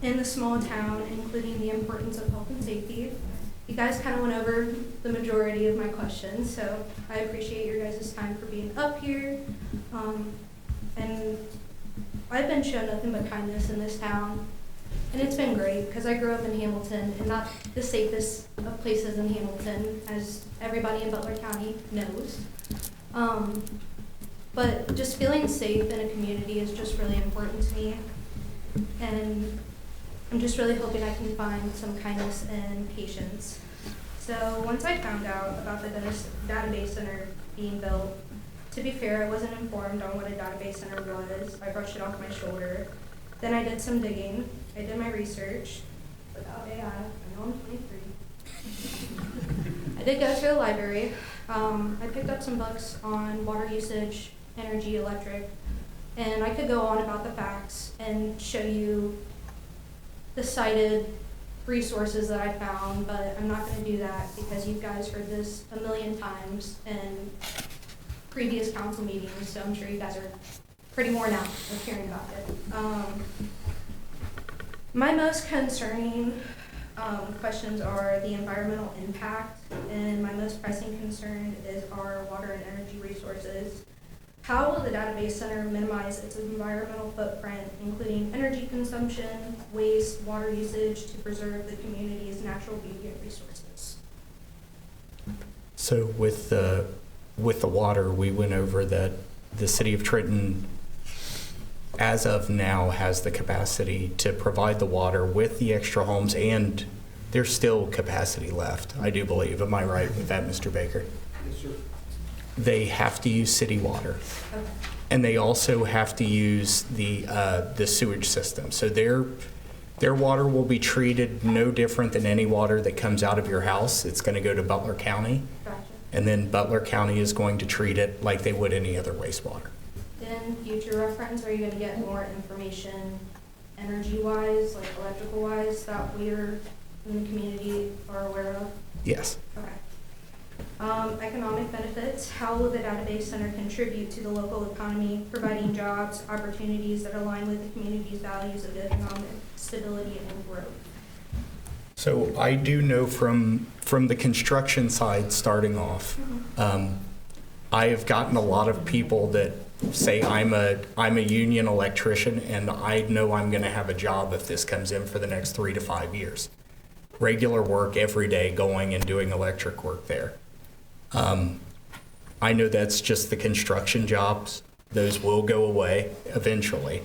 N: in the small town, including the importance of health and safety. You guys kind of went over the majority of my questions, so I appreciate your guys' time for being up here. And I've been shown nothing but kindness in this town. And it's been great, because I grew up in Hamilton, and not the safest of places in Hamilton, as everybody in Butler County knows. But just feeling safe in a community is just really important to me. And I'm just really hoping I can find some kindness and patience. So once I found out about the database center being built, to be fair, I wasn't informed on what a database center was. I brushed it off my shoulder. Then I did some digging. I did my research without AI. I know I'm 23. I did go to a library. I picked up some books on water usage, energy, electric, and I could go on about the facts and show you the cited resources that I found, but I'm not going to do that because you guys heard this a million times in previous council meetings, so I'm sure you guys are pretty worn out of hearing about it. My most concerning questions are the environmental impact, and my most pressing concern is our water and energy resources. How will the database center minimize its environmental footprint, including energy consumption, waste, water usage, to preserve the community's natural beauty and resources?
A: So with the water, we went over that the city of Trenton, as of now, has the capacity to provide the water with the extra homes, and there's still capacity left, I do believe. Am I right with that, Mr. Baker?
I: Yes, sir.
A: They have to use city water,
N: Okay.
A: and they also have to use the sewage system. So their water will be treated no different than any water that comes out of your house. It's going to go to Butler County,
N: Gotcha.
A: and then Butler County is going to treat it like they would any other wastewater.
N: In future reference, are you going to get more information energy-wise, like electrical-wise, that we're in the community are aware of?
A: Yes.
N: Okay. Economic benefits, how will the database center contribute to the local economy, providing jobs, opportunities that align with the community's values of economic stability and growth?
A: So I do know from the construction side starting off, I have gotten a lot of people that say I'm a union electrician and I know I'm going to have a job if this comes in for the next 3 to 5 years. Regular work every day, going and doing electric work there. I know that's just the construction jobs. Those will go away eventually.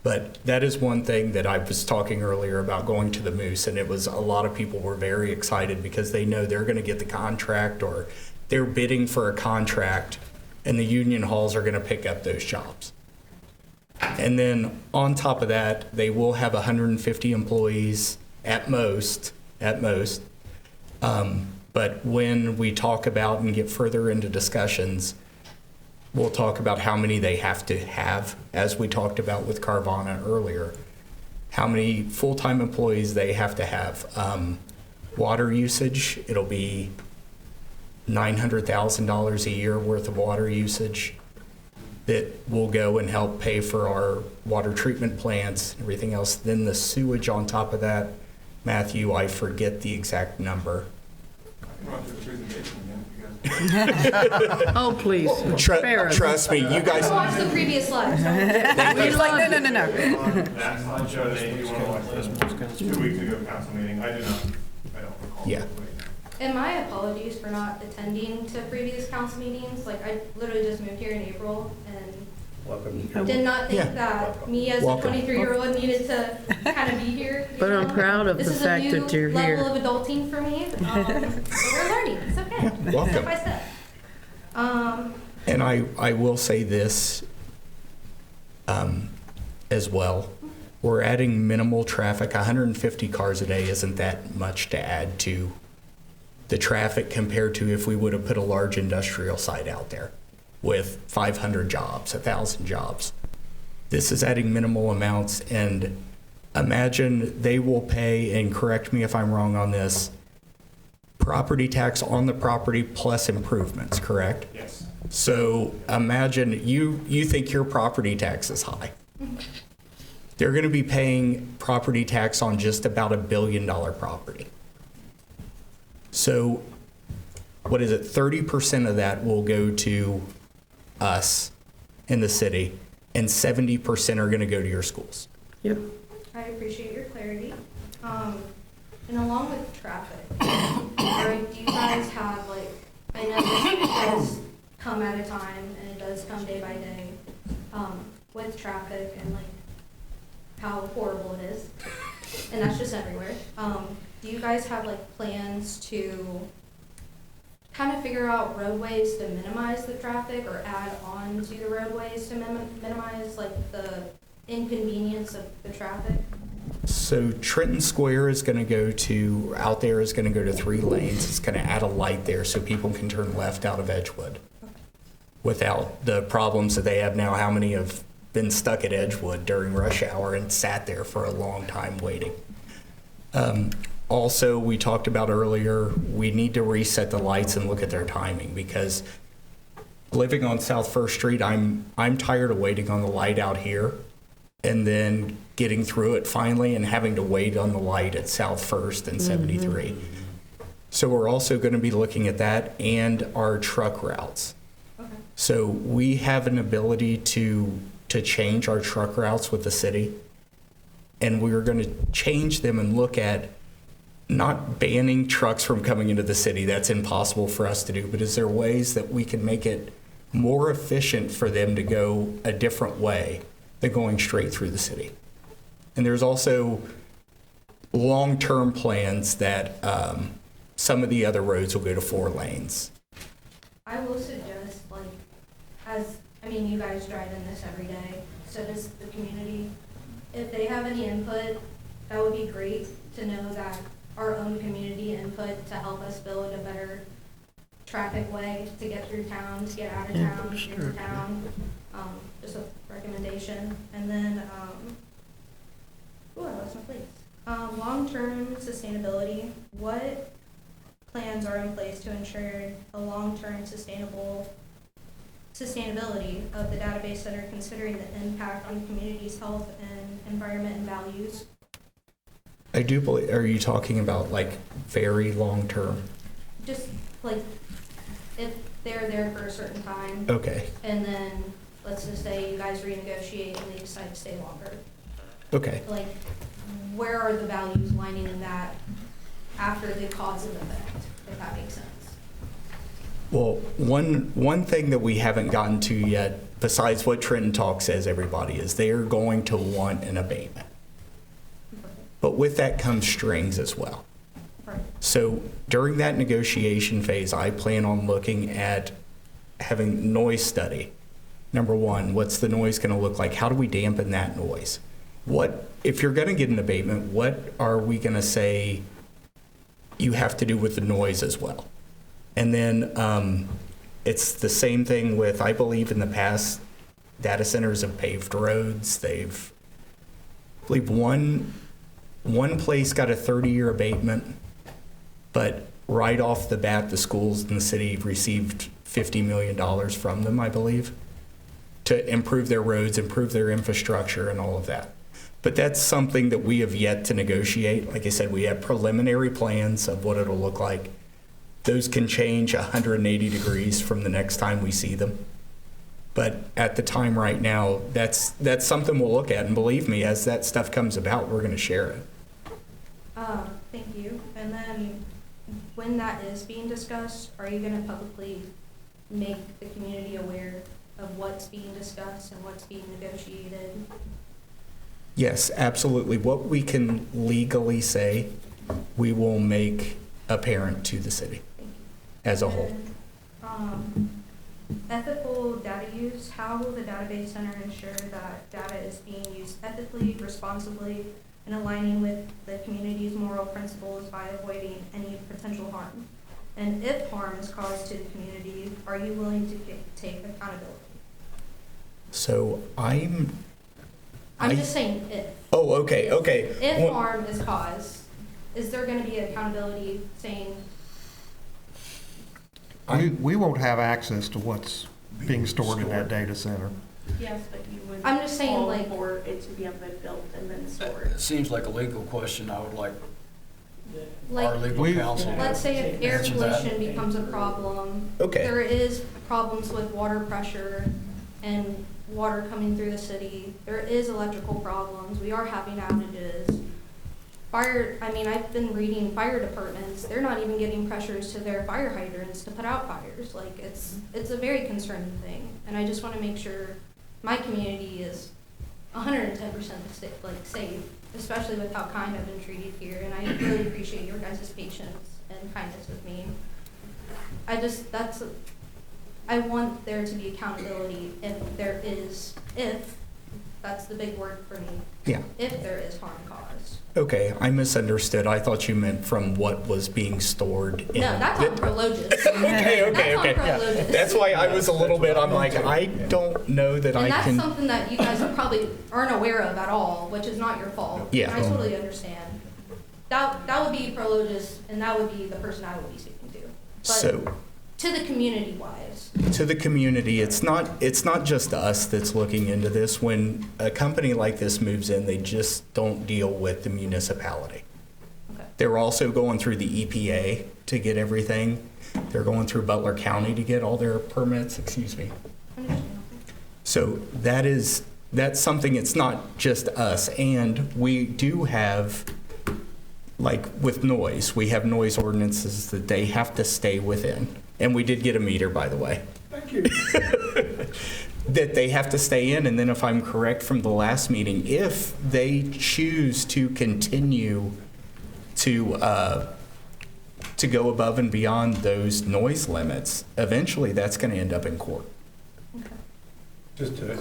A: But that is one thing that I was talking earlier about going to the Moose, and it was a lot of people were very excited because they know they're going to get the contract, or they're bidding for a contract, and the union halls are going to pick up those jobs. And then on top of that, they will have 150 employees at most. But when we talk about and get further into discussions, we'll talk about how many they have to have as we talked about with Carvana earlier, how many full-time employees they have to have. Water usage, it'll be $900,000 a year worth of water usage that will go and help pay for our water treatment plants, everything else. Then the sewage on top of that, Matthew, I forget the exact number.
C: Oh, please. Spare us.
A: Trust me, you guys.
N: Watch the previous slides.
C: He's like, no.
H: That slideshow, if you want to watch this 2 weeks ago council meeting, I don't recall.
A: Yeah.
N: And my apologies for not attending to previous council meetings. Like, I literally just moved here in April and did not think
A: Yeah.
N: that me as a
A: Welcome.
N: 23-year-old needed to kind of be here. you
C: But I'm
N: know?
C: proud of the fact that you're
N: This is a new
C: here.
N: level of adulting for me. But we're learning. It's okay.
A: Welcome.
N: Step by step.
A: And I will say this as well. We're adding minimal traffic. 150 cars a day isn't that much to add to the traffic compared to if we would have put a large industrial site out there with 500 jobs, 1,000 jobs. This is adding minimal amounts, and imagine they will pay, and correct me if I'm wrong on this, property tax on the property plus improvements, correct?
H: Yes.
A: So imagine you think your property tax is high. They're going to be paying property tax on just about $1 billion property. So what is it? 30% of that will go to us in the city, and 70% are going to go to your schools.
C: Yep.
N: I appreciate your clarity. And along with traffic, do you guys have, like, I know this does come at a time and it does come day by day, with traffic and like how horrible it is. And that's just everywhere. Do you guys have like plans to kind of figure out roadways to minimize the traffic or add on to the roadways to minimize like the inconvenience of the traffic?
A: So Trenton Square is going to go to, out there is going to go to 3 lanes. It's going to add a light there so people can turn left out of Edgewood without the problems that they have now. How many have been stuck at Edgewood during rush hour and sat there for a long time waiting? Also, we talked about earlier, we need to reset the lights and look at their timing, because living on South First Street, I'm tired of waiting on the light out here and then getting through it finally and having to wait on the light at South First and 73. So we're also going to be looking at that and our truck routes.
N: Okay.
A: So we have an ability to change our truck routes with the city, and we're going to change them and look at not banning trucks from coming into the city. That's impossible for us to do, but is there ways that we can make it more efficient for them to go a different way than going straight through the city? And there's also long-term plans that some of the other roads will go to 4 lanes.
N: I will suggest, like, you guys drive in this every day, so does the community. If they have any input, that would be great to know that our own community input to help us build a better traffic way to get through town, to get out of town, into town. Just a recommendation. And then, I lost my place. Long-term sustainability. What plans are in place to ensure a long-term sustainability of the database center, considering the impact on the community's health and environment and values?
A: I do believe, are you talking about like very long-term?
N: Just like if they're there for a certain time.
A: Okay.
N: And then let's just say you guys renegotiate and they decide to stay longer.
A: Okay.
N: Like, where are the values lining in that after the cause and effect, if that makes sense?
A: Well, one thing that we haven't gotten to yet, besides what Trenton Talk says, everybody, is they are going to want an abatement. But with that comes strings as well.
N: Right.
A: So during that negotiation phase, I plan on looking at having noise study. Number one, what's the noise going to look like? How do we dampen that noise? What, if you're going to get an abatement, what are we going to say you have to do with the noise as well? And then it's the same thing with, I believe in the past, data centers have paved roads. They've, I believe one place got a 30-year abatement, but right off the bat, the schools in the city received $50 million from them, I believe, to improve their roads, improve their infrastructure, and all of that. But that's something that we have yet to negotiate. Like I said, we have preliminary plans of what it'll look like. Those can change 180 degrees from the next time we see them. But at the time right now, that's something we'll look at. And believe me, as that stuff comes about, we're going to share it.
N: Thank you. And then when that is being discussed, are you going to publicly make the community aware of what's being discussed and what's being negotiated?
A: Yes, absolutely. What we can legally say, we will make apparent to the city as a whole.
N: Ethical data use, how will the database center ensure that data is being used ethically, responsibly, and aligning with the community's moral principles by avoiding any potential harm? And if harm is caused to the community, are you willing to take accountability?
A: So I'm
N: just saying if.
A: Oh, okay.
N: If
A: Well,
N: harm is caused, is there going to be accountability saying,
D: We won't have access to what's being stored in that data center.
F: Yes, but you would.
N: I'm just saying,
F: call
N: like-
F: for it to be built and then stored.
C: It seems like a legal question. I would like our
N: like,
C: legal counsel.
N: let's say if air
C: Answer that.
N: pollution becomes a problem.
A: Okay.
N: There is problems with water pressure and water coming through the city. There is electrical problems. We are having outages. I've been reading fire departments, they're not even getting pressures to their fire hydrants to put out fires. Like, it's a very concerning thing. And I just want to make sure my community is 110% safe, especially with how kind I've been treated here. And I really appreciate your guys' patience and kindness with me. I want there to be accountability if that's the big word for me.
A: Yeah.
N: If there is harm caused.
A: Okay, I misunderstood. I thought you meant from what was being stored in.
N: No, that's on Prologis.
A: Okay.
N: That's on Prologis.
A: That's why I was a little bit, I'm like, I don't know that
N: And
A: I
N: that's
A: can.
N: something that you guys probably aren't aware of at all, which is not your fault.
A: Yeah.
N: And I totally understand. That would be Prologis, and that would be the person I would be speaking to. But
A: So,
N: to the community wise.
A: to the community, it's not just us that's looking into this. When a company like this moves in, they just don't deal with the municipality.
N: Okay.
A: They're also going through the EPA to get everything. They're going through Butler County to get all their permits, excuse me. So that's something, it's not just us. And we do have, like with noise, we have noise ordinances that they have to stay within. And we did get a meter, by the way.
I: Thank you.
A: That they have to stay in. And then if I'm correct from the last meeting, if they choose to continue to go above and beyond those noise limits, eventually that's going to end up in court.
G: Just to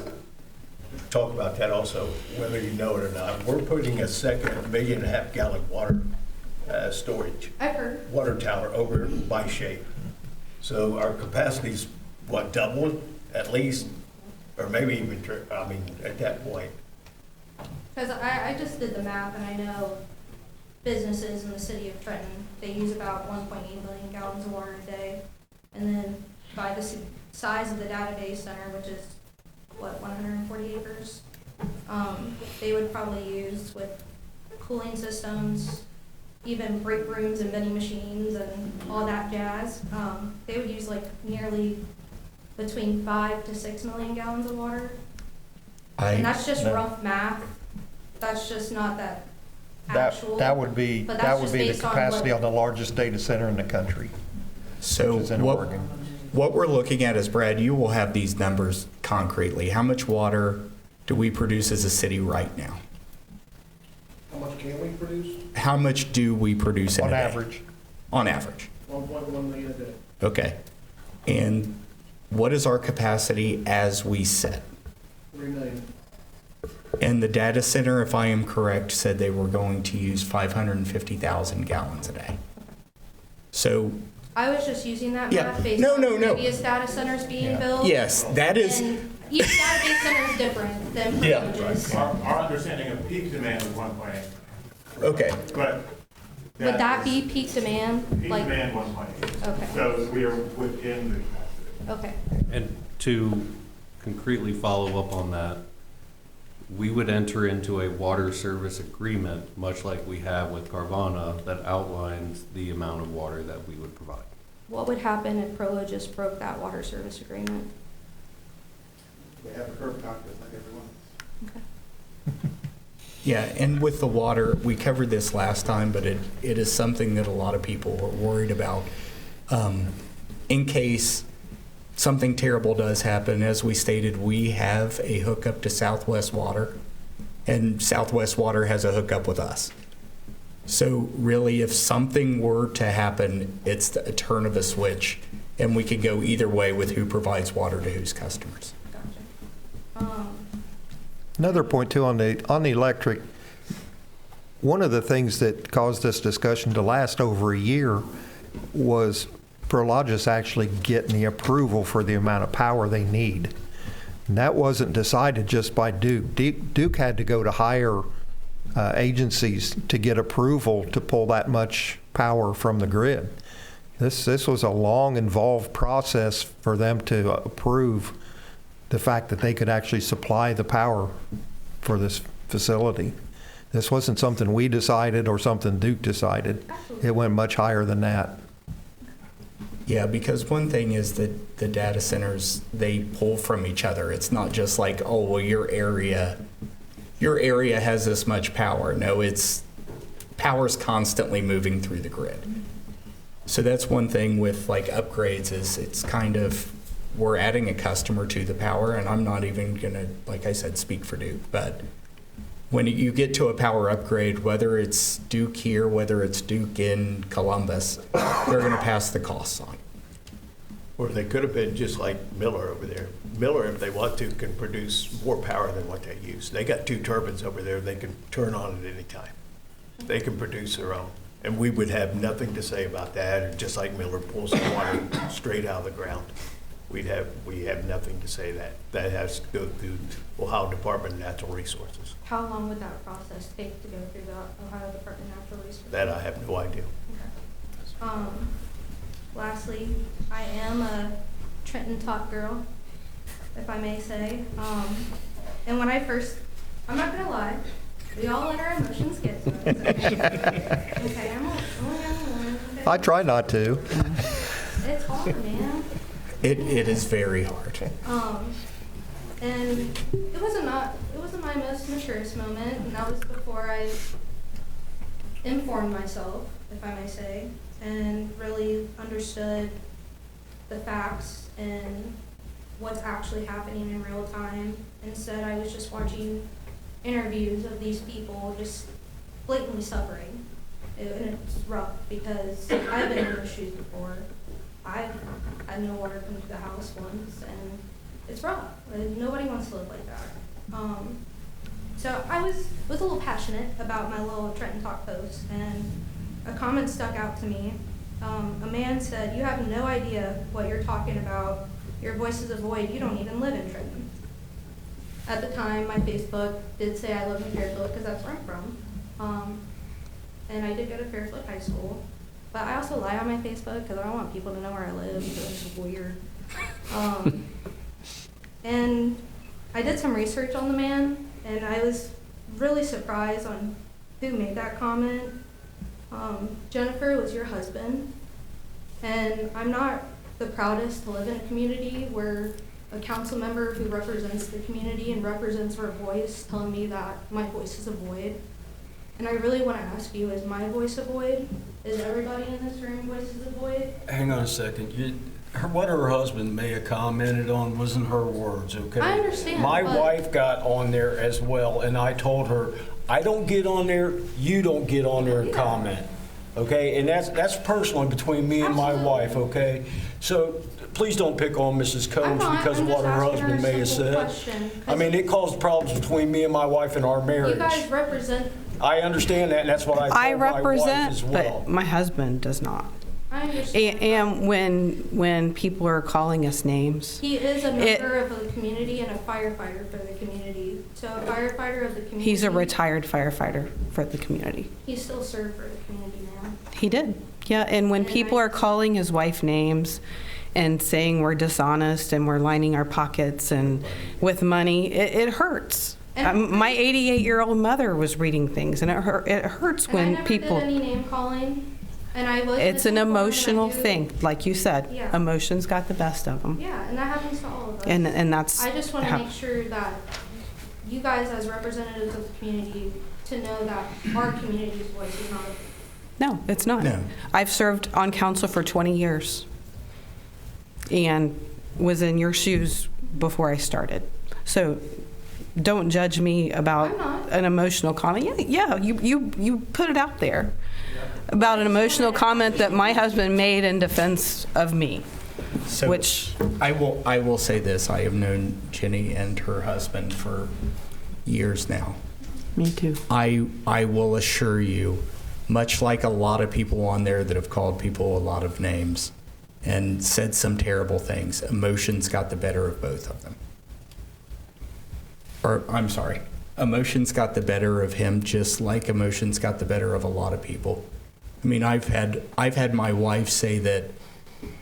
G: talk about that also, whether you know it or not, we're putting a second 1.5 million gallon water storage
N: I've heard.
G: water tower over by Shape. So our capacity's double at least, or maybe even at that point.
N: Because I just did the math, and I know businesses in the city of Trenton, they use about 1.8 million gallons of water a day. And then by the size of the database center, which is, 140 acres, they would probably use with cooling systems, even break rooms and vending machines and all that jazz, they would use nearly between 5 to 6 million gallons of water. And that's just rough math. That's just not that actual.
D: That would be
N: but that's just
D: the
N: based on
D: capacity
N: what-
D: on the largest data center in the country,
A: So
D: which is in Oregon.
A: what we're looking at is, Brad, you will have these numbers concretely. How much water do we produce as a city right now?
I: How much can we produce?
A: How much do we produce in
D: On
A: a day?
D: average.
A: On average.
I: 1.1 million a day.
A: Okay. And what is our capacity as we set?
I: 3 million.
A: And the data center, if I am correct, said they were going to use 550,000 gallons a day. So,
N: I was just using that
A: Yeah.
N: math based
A: No,
N: on
A: no, no.
N: previous data centers being built.
A: yes, that is,
N: each database center is different than
A: Yeah.
N: privileges.
H: Our understanding of peak demand was 1.8,
A: Okay.
H: but.
N: Would that be peak demand?
H: Peak
N: Like,
H: demand 1.8.
N: okay,
H: So we are within the capacity.
N: okay.
M: And to concretely follow up on that, we would enter into a water service agreement, much like we have with Carvana, that outlines the amount of water that we would provide.
N: What would happen if Prolo just broke that water service agreement?
H: They have a curb cut just like everyone.
N: Okay.
A: Yeah, and with the water, we covered this last time, but it is something that a lot of people are worried about. In case something terrible does happen, as we stated, we have a hookup to Southwest Water, and Southwest Water has a hookup with us. So really, if something were to happen, it's a turn of a switch, and we could go either way with who provides water to whose customers.
N: Gotcha.
D: Another point too on the electric, one of the things that caused this discussion to last over a year was Prologis actually getting the approval for the amount of power they need. And that wasn't decided just by Duke. Duke had to go to higher agencies to get approval to pull that much power from the grid. This was a long, involved process for them to approve the fact that they could actually supply the power for this facility. This wasn't something we decided or something Duke decided. It went much higher than that.
A: Yeah, because one thing is that the data centers, they pull from each other. It's not just like, oh, well, your area has this much power. No, power's constantly moving through the grid. So that's one thing with like upgrades is it's kind of, we're adding a customer to the power, and I'm not even gonna, like I said, speak for Duke, but when you get to a power upgrade, whether it's Duke here, whether it's Duke in Columbus, they're gonna pass the costs on.
G: Or they could have been just like Miller over there. Miller, if they want to, can produce more power than what they use. They got 2 turbines over there they can turn on at any time. They can produce their own. And we would have nothing to say about that, or just like Miller pulls the water straight out of the ground. We have nothing to say that. That has to go through Ohio Department of Natural Resources.
N: How long would that process take to go through the Ohio Department of Natural Resources?
G: That I have no idea.
N: Okay. Lastly, I am a Trenton Talk girl, if I may say. And when I first, I'm not gonna lie, we all let our emotions get to us. Okay, I'm only a woman. Okay?
D: I try not to.
N: It's hard, man.
A: It is very hard.
N: And it wasn't my most maturest moment, and that was before I informed myself, if I may say, and really understood the facts and what's actually happening in real time. Instead, I was just watching interviews of these people just blatantly suffering. And it's rough because I've been in those shoes before. I've had no water come to the house once, and it's rough. Nobody wants to live like that. So I was a little passionate about my little Trenton Talk post, and a comment stuck out to me. A man said, "You have no idea what you're talking about. Your voice is a void. You don't even live in Trenton." At the time, my Facebook did say I live in Fairfield because that's where I'm from. And I did go to Fairfield High School. But I also lie on my Facebook because I don't want people to know where I live, so it's weird. And I did some research on the man, and I was really surprised on who made that comment. Jennifer was your husband, and I'm not the proudest to live in a community where a council member who represents the community and represents our voice telling me that my voice is a void. And I really want to ask you, is my voice a void? Is everybody in this room voices a void?
O: Hang on a second. What her husband may have commented on wasn't her words, okay?
N: I understand,
O: My
N: but-
O: wife got on there as well, and I told her, I don't get on there, you don't get on there and
N: Yeah.
O: comment, okay? And that's personal between me and my
N: Absolutely.
O: wife, okay? So please don't pick on Mrs.
N: I'm
O: Combs
N: not.
O: because
N: I'm
O: of what
N: just
O: her
N: asking
O: husband may
N: a
O: have
N: simple
O: said.
N: question,
O: I mean, it caused problems between me and my wife in our marriage.
N: You guys represent.
O: I understand that, and that's what I
P: I
O: told my wife
P: represent,
O: as well.
P: but my husband does not.
N: I understand.
P: And when people are calling us names,
N: He is a member of the community and a firefighter for the community. So a firefighter of the community.
P: he's a retired firefighter for the community.
N: He still served for the community now.
P: He did, yeah. And when people are calling his wife names and saying we're dishonest and we're lining our pockets and with money, it hurts. My 88-year-old mother was reading things, and it hurts
N: And
P: when
N: I never
P: people.
N: did any name calling, and I was.
P: It's an emotional thing, like you said.
N: Yeah.
P: Emotions got the best of them.
N: Yeah, and that happens to all of us.
P: And that's.
N: I just want to
P: how-
N: make sure that you guys, as representatives of the community, to know that our community's voice is not.
P: No, it's not.
A: No.
P: I've served on council for 20 years and was in your shoes before I started. So don't judge me about
N: I'm not.
P: an emotional comment. Yeah, you put it out there about an emotional comment that my husband made in defense of me.
A: So
P: Which-
A: I will say this, I have known Jenny and her husband for years now.
P: Me too.
A: I will assure you, much like a lot of people on there that have called people a lot of names and said some terrible things, emotions got the better of both of them. Or, I'm sorry, emotions got the better of him just like emotions got the better of a lot of people. I mean, I've had my wife say that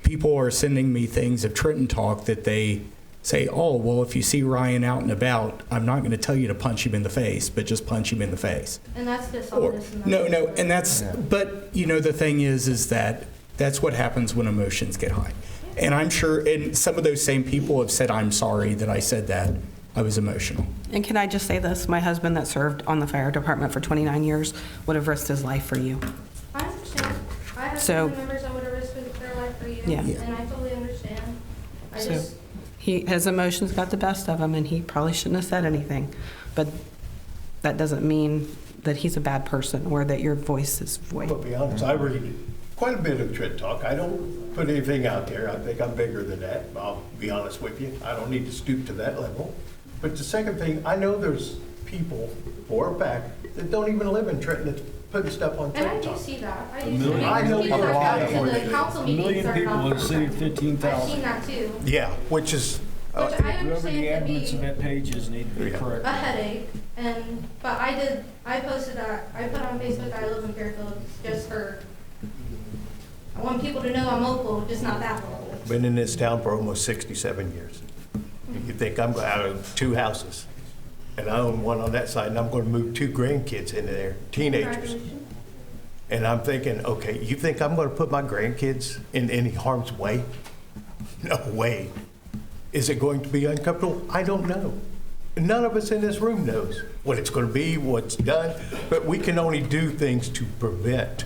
A: people are sending me things of Trenton Talk that they say, oh, well, if you see Ryan out and about, I'm not going to tell you to punch him in the face, but just punch him in the face.
N: And that's
A: Or,
N: dishonest.
A: no, and that's, but, you know, the thing is that that's what happens when emotions get high. And I'm sure, and some of those same people have said, I'm sorry that I said that. I was emotional.
P: And can I just say this? My husband that served on the fire department for 29 years would have risked his life for you.
N: I understand. I have
P: So-
N: family members that would have risked their life for you,
P: Yeah.
N: and I totally understand. I
P: So
N: just,
P: his emotions got the best of him, and he probably shouldn't have said anything. But that doesn't mean that he's a bad person or that your voice is void.
G: To be honest, I read quite a bit of Trent Talk. I don't put anything out there. I think I'm bigger than that. I'll be honest with you. I don't need to stoop to that level. But the second thing, I know there's people, for a fact, that don't even live in Trenton that's putting stuff on
N: and I
G: Trent
N: do
G: Talk.
N: see that. I
O: A
N: do see
O: million
N: that.
G: I know
N: People
G: a
N: are
G: lot
N: out
G: more
N: to
G: than
N: the council
O: A
N: meetings
O: million
N: are
O: people
N: not
O: in the city of
N: I've
O: 15,000.
N: seen that too.
G: Yeah, which is,
N: Which I
O: Whoever
N: understand
O: the
N: could
O: admins of
N: be
O: that pages need to be
G: Yeah.
O: corrected.
N: a headache, but I posted that, I put on Facebook, I live in Fairfield, just for, I want people to know I'm local, just not that local.
G: been in this town for almost 67 years. You think I'm out of 2 houses, and I own one on that side, and I'm going to move 2 grandkids into there, teenagers.
N: Congratulations.
G: And I'm thinking, okay, you think I'm going to put my grandkids in any harm's way? No way. Is it going to be uncomfortable? I don't know. None of us in this room knows what it's going to be, what's done, but we can only do things to prevent.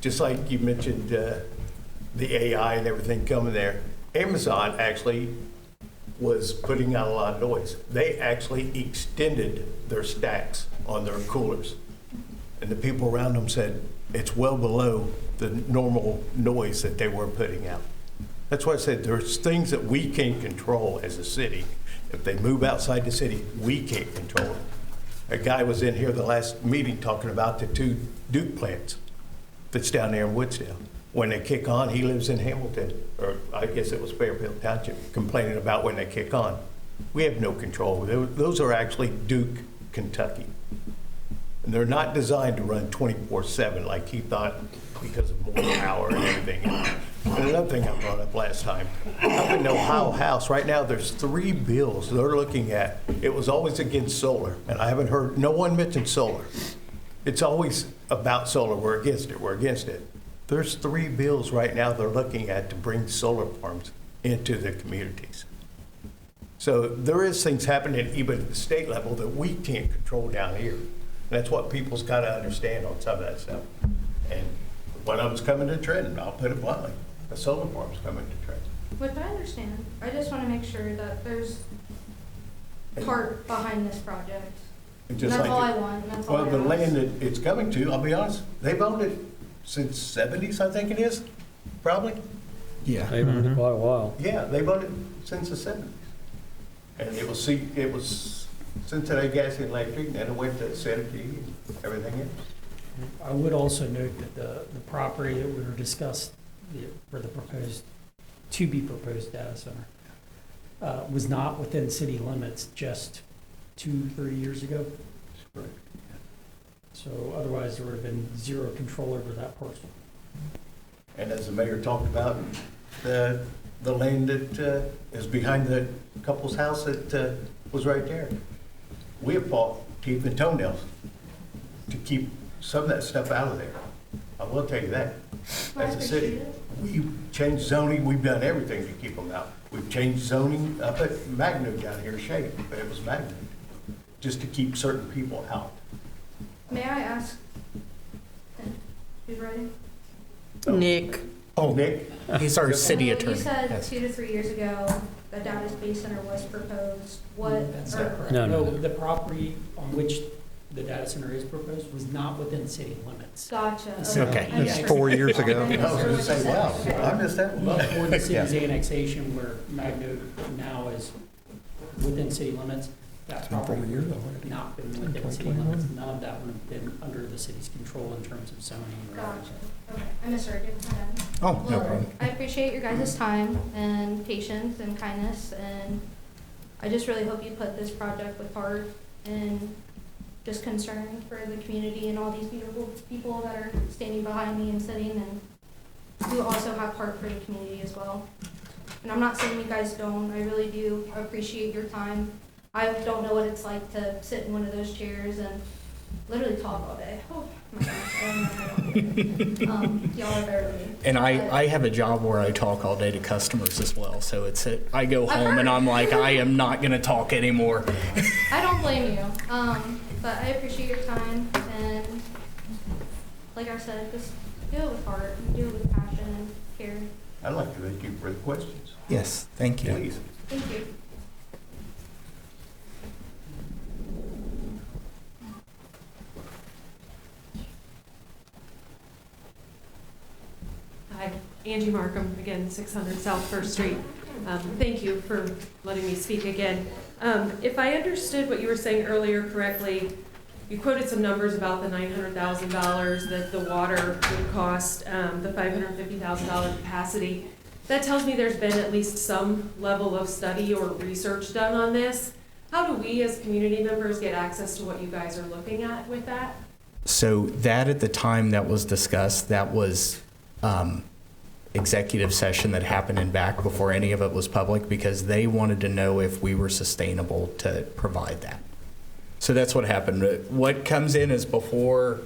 G: Just like you mentioned the AI and everything coming there. Amazon actually was putting out a lot of noise. They actually extended their stacks on their coolers. And the people around them said it's well below the normal noise that they were putting out. That's why I said there's things that we can't control as a city. If they move outside the city, we can't control it. A guy was in here the last meeting talking about the 2 Duke plants that's down there in Woodsdale. When they kick on, he lives in Hamilton, or I guess it was Fairfield Township, complaining about when they kick on. We have no control. Those are actually Duke, Kentucky. And they're not designed to run 24/7 like he thought because of more power and everything. And another thing I brought up last time, up in the Ohio House, right now, there's 3 bills they're looking at. It was always against solar, and I haven't heard, no one mentioned solar. It's always about solar, we're against it, we're against it. There's 3 bills right now they're looking at to bring solar farms into the communities. So there is things happening even at the state level that we can't control down here. And that's what people's got to understand on some of that stuff. And one of them's coming to Trenton, I'll put it bluntly. A solar farm's coming to Trenton.
N: Which I understand. I just want to make sure that there's heart behind this project.
G: And
N: And
G: just
N: that's
G: like
N: all
G: it-
N: I want, and that's all I
G: Well, the
N: ask.
G: land that it's coming to, I'll be honest, they've owned it since 70s, I think it is, probably.
A: Yeah.
K: They've owned it quite a while.
G: Yeah, they've owned it since the 70s. And it was Cincinnati Gas and Electric, and then it went to Centergy and everything else.
L: I would also note that the property that we were for the proposed, to be proposed data center, was not within city limits just 2-3 years ago. So otherwise, there would have been zero control over that parcel.
G: And as the mayor talked about, the land that is behind the couple's house that was right there. We have fought teeth and toenails to keep some of that stuff out of there. I will tell you that.
N: Well, I
G: As a city,
N: appreciate
G: we've changed zoning, we've done everything to keep them out. We've changed zoning up at Magnolia down here, Shade, but it was Magnolia, just to keep certain people out.
N: May I ask, who's writing?
P: Nick.
A: Oh,
G: Nick?
A: He's our city
N: You
A: attorney.
N: said
A: Yes.
N: 2 to 3 years ago, a data space center was proposed. What?
L: That's
N: or-
L: not correct.
K: No.
L: The property on which the data center is proposed was not within city limits.
N: Gotcha.
A: Okay,
N: I
A: yeah.
N: misheard.
D: 4 years ago.
N: I
G: I was gonna
N: misheard
G: say,
N: what you
G: wow,
N: said.
G: I missed that one.
L: Before the city's annexation, where Magnolia now is within city limits, that property would have not been within city limits. None of that would have been under the city's control in terms of zoning. or
N: Gotcha.
L: anything.
N: Okay, I misheard you. My bad.
A: Oh, no
N: Well,
A: problem.
N: I appreciate your guys' time and patience and kindness, and I just really hope you put this project with heart and just concern for the community and all these beautiful people that are standing behind me and sitting, and who also have heart for the community as well. And I'm not saying you guys don't, I really do appreciate your time. I don't know what it's like to sit in one of those chairs and literally talk all day. Oh my gosh, I don't know how to do it. Y'all are better than me.
A: And
N: But-
A: I have a job where I talk all day to customers as well. So I go
N: I've
A: home and
N: heard.
A: I'm like, I am not going to talk anymore.
N: I don't blame you. But I appreciate your time, and like I said, just do it with heart, and do it with passion and care.
G: I'd like to thank you for the questions.
A: Yes, thank you.
G: Please.
N: Thank you.
Q: Hi, Angie Markham, again, 600 South First Street. Thank you for letting me speak again. If I understood what you were saying earlier correctly, you quoted some numbers about the $900,000 that the water would cost, the $550,000 capacity. That tells me there's been at least some level of study or research done on this. How do we as community members get access to what you guys are looking at with that?
A: So that at the time that was discussed, that was executive session that happened in back before any of it was public because they wanted to know if we were sustainable to provide that. So that's what happened. What comes in is before,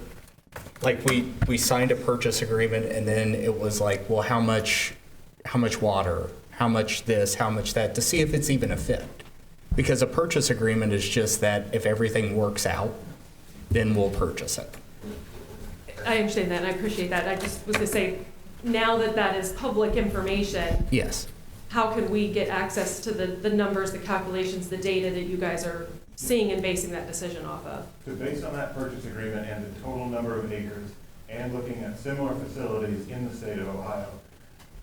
A: like we signed a purchase agreement and then it was like, well, how much water, how much this, how much that, to see if it's even a fit. Because a purchase agreement is just that if everything works out, then we'll purchase it.
Q: I understand that, and I appreciate that. I just was gonna say, now that that is public information,
A: Yes.
Q: how can we get access to the numbers, the calculations, the data that you guys are seeing and basing that decision off of?
H: So based on that purchase agreement and the total number of acres, and looking at similar facilities in the state of Ohio,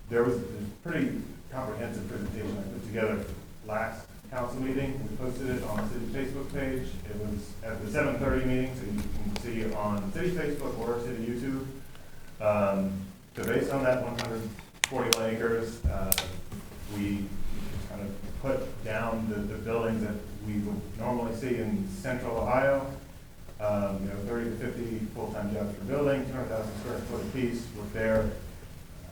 H: there was a pretty comprehensive presentation I put together last council meeting. We posted it on the city Facebook page. It was at the 7:30 meeting, so you can see it on city Facebook or city YouTube. So based on that 141 acres, we kind of put down the buildings that we would normally see in central Ohio. 30 to 50 full-time jobs per building, 200,000 square foot apiece, with their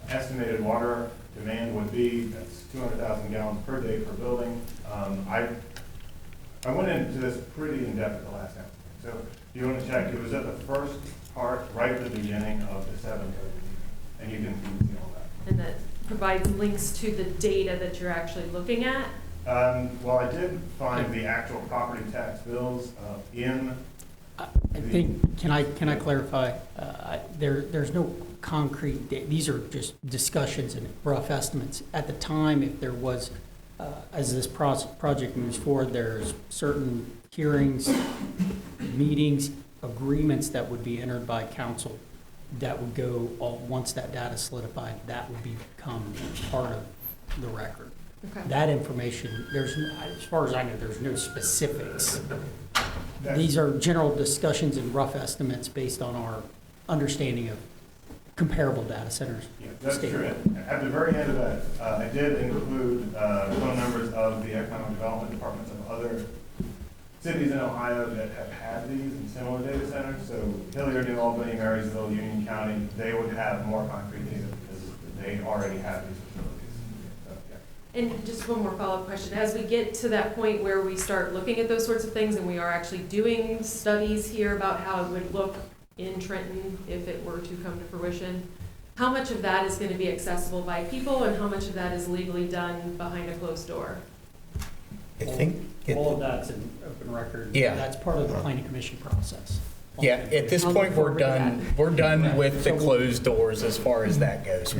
H: estimated water demand would be, that's 200,000 gallons per day per building. I went into this pretty in-depth at the last time. So if you want to check, it was at the first part, right at the beginning of the 7:30 meeting, and you can see all that.
Q: And that provides links to the data that you're actually looking at?
H: Well, I did find the actual property tax bills in.
L: I think, can I clarify? There's no concrete, these are just discussions and rough estimates. At the time, if there was, as this project moves forward, there's certain hearings, meetings, agreements that would be entered by council that would go, once that data solidified, that would become part of the record.
Q: Okay.
L: That information, as far as I know, there's no specifics. These are general discussions and rough estimates based on our understanding of comparable data centers.
H: Yeah, That's true. At the very end of that, I did include phone numbers of the economic development departments of other cities in Ohio that have had these and similar data centers. So Hilliard, New Albany, Marysville, Union County, they would have more concrete data because they already have these facilities. So, yeah.
Q: And just one more follow-up question. As we get to that point where we start looking at those sorts of things and we are actually doing studies here about how it would look in Trenton if it were to come to fruition, how much of that is going to be accessible by people and how much of that is legally done behind a closed door?
A: I think.
L: All of that's an open record.
A: Yeah.
L: That's part of the planning commission process.
A: Yeah, at this point, we're done. We're done with the closed doors as far as that goes.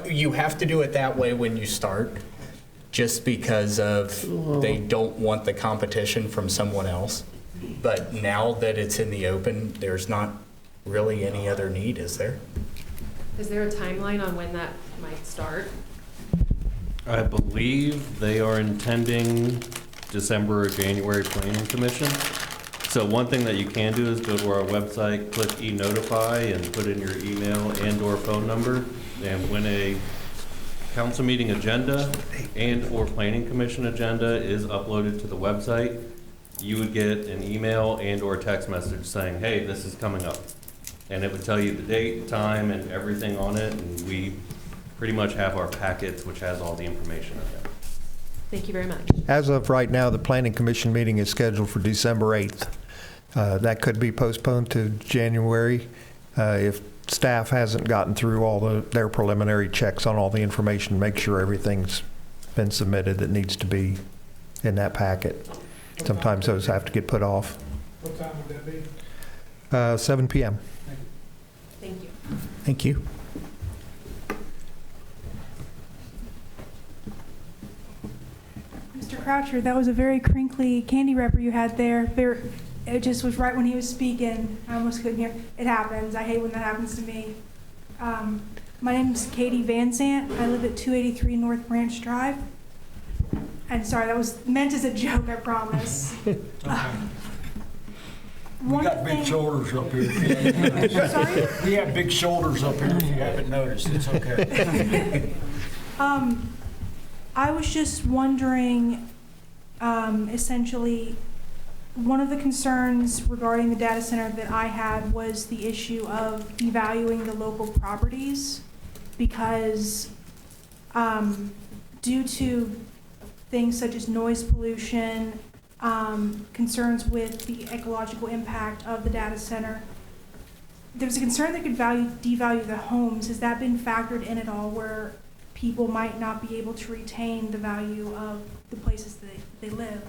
A: You have to do it that way when you start, just because of they don't want the competition from someone else. But now that it's in the open, there's not really any other need, is there?
Q: Is there a timeline on when that might start?
M: I believe they are intending December or January planning commission. So one thing that you can do is go to our website, click e-notify, and put in your email and/or phone number. And when a council meeting agenda and/or planning commission agenda is uploaded to the website, you would get an email and/or text message saying, hey, this is coming up. And it would tell you the date, time, and everything on it. And we pretty much have our packets, which has all the information in there.
Q: Thank you very much.
D: As of right now, the Planning Commission meeting is scheduled for December 8th. That could be postponed to January if staff hasn't gotten through all their preliminary checks on all the information, make sure everything's been submitted that needs to be in that packet. Sometimes those have to get put off.
I: What time would that be?
D: 7 p.m.
Q: Thank you.
A: Thank you.
R: Mr. Croucher, that was a very crinkly candy wrapper you had there. It just was right when he was speaking. I almost couldn't hear. It happens. I hate when that happens to me. My name is Katie Van Sant. I live at 283 North Branch Drive. And sorry, that was meant as a joke, I promise.
O: We got big shoulders up here.
R: Sorry?
O: We have big shoulders up here if you haven't noticed. It's okay.
R: I was just wondering, essentially, one of the concerns regarding the data center that I had was the issue of devaluing the local properties because due to things such as noise pollution, concerns with the ecological impact of the data center, there's a concern that could devalue the homes. Has that been factored in at all where people might not be able to retain the value of the places that they live?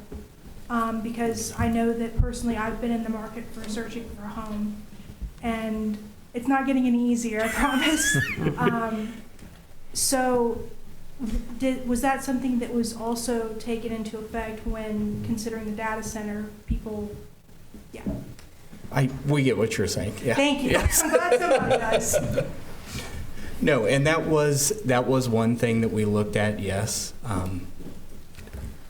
R: Because I know that personally I've been in the market for searching for a home and it's not getting any easier, I promise. So was that something that was also taken into effect when considering the data center? People, yeah.
A: We get what you're saying. Yeah.
R: Thank you.
A: Yes.
R: I'm glad somebody does.
A: No, and that was one thing that we looked at, yes.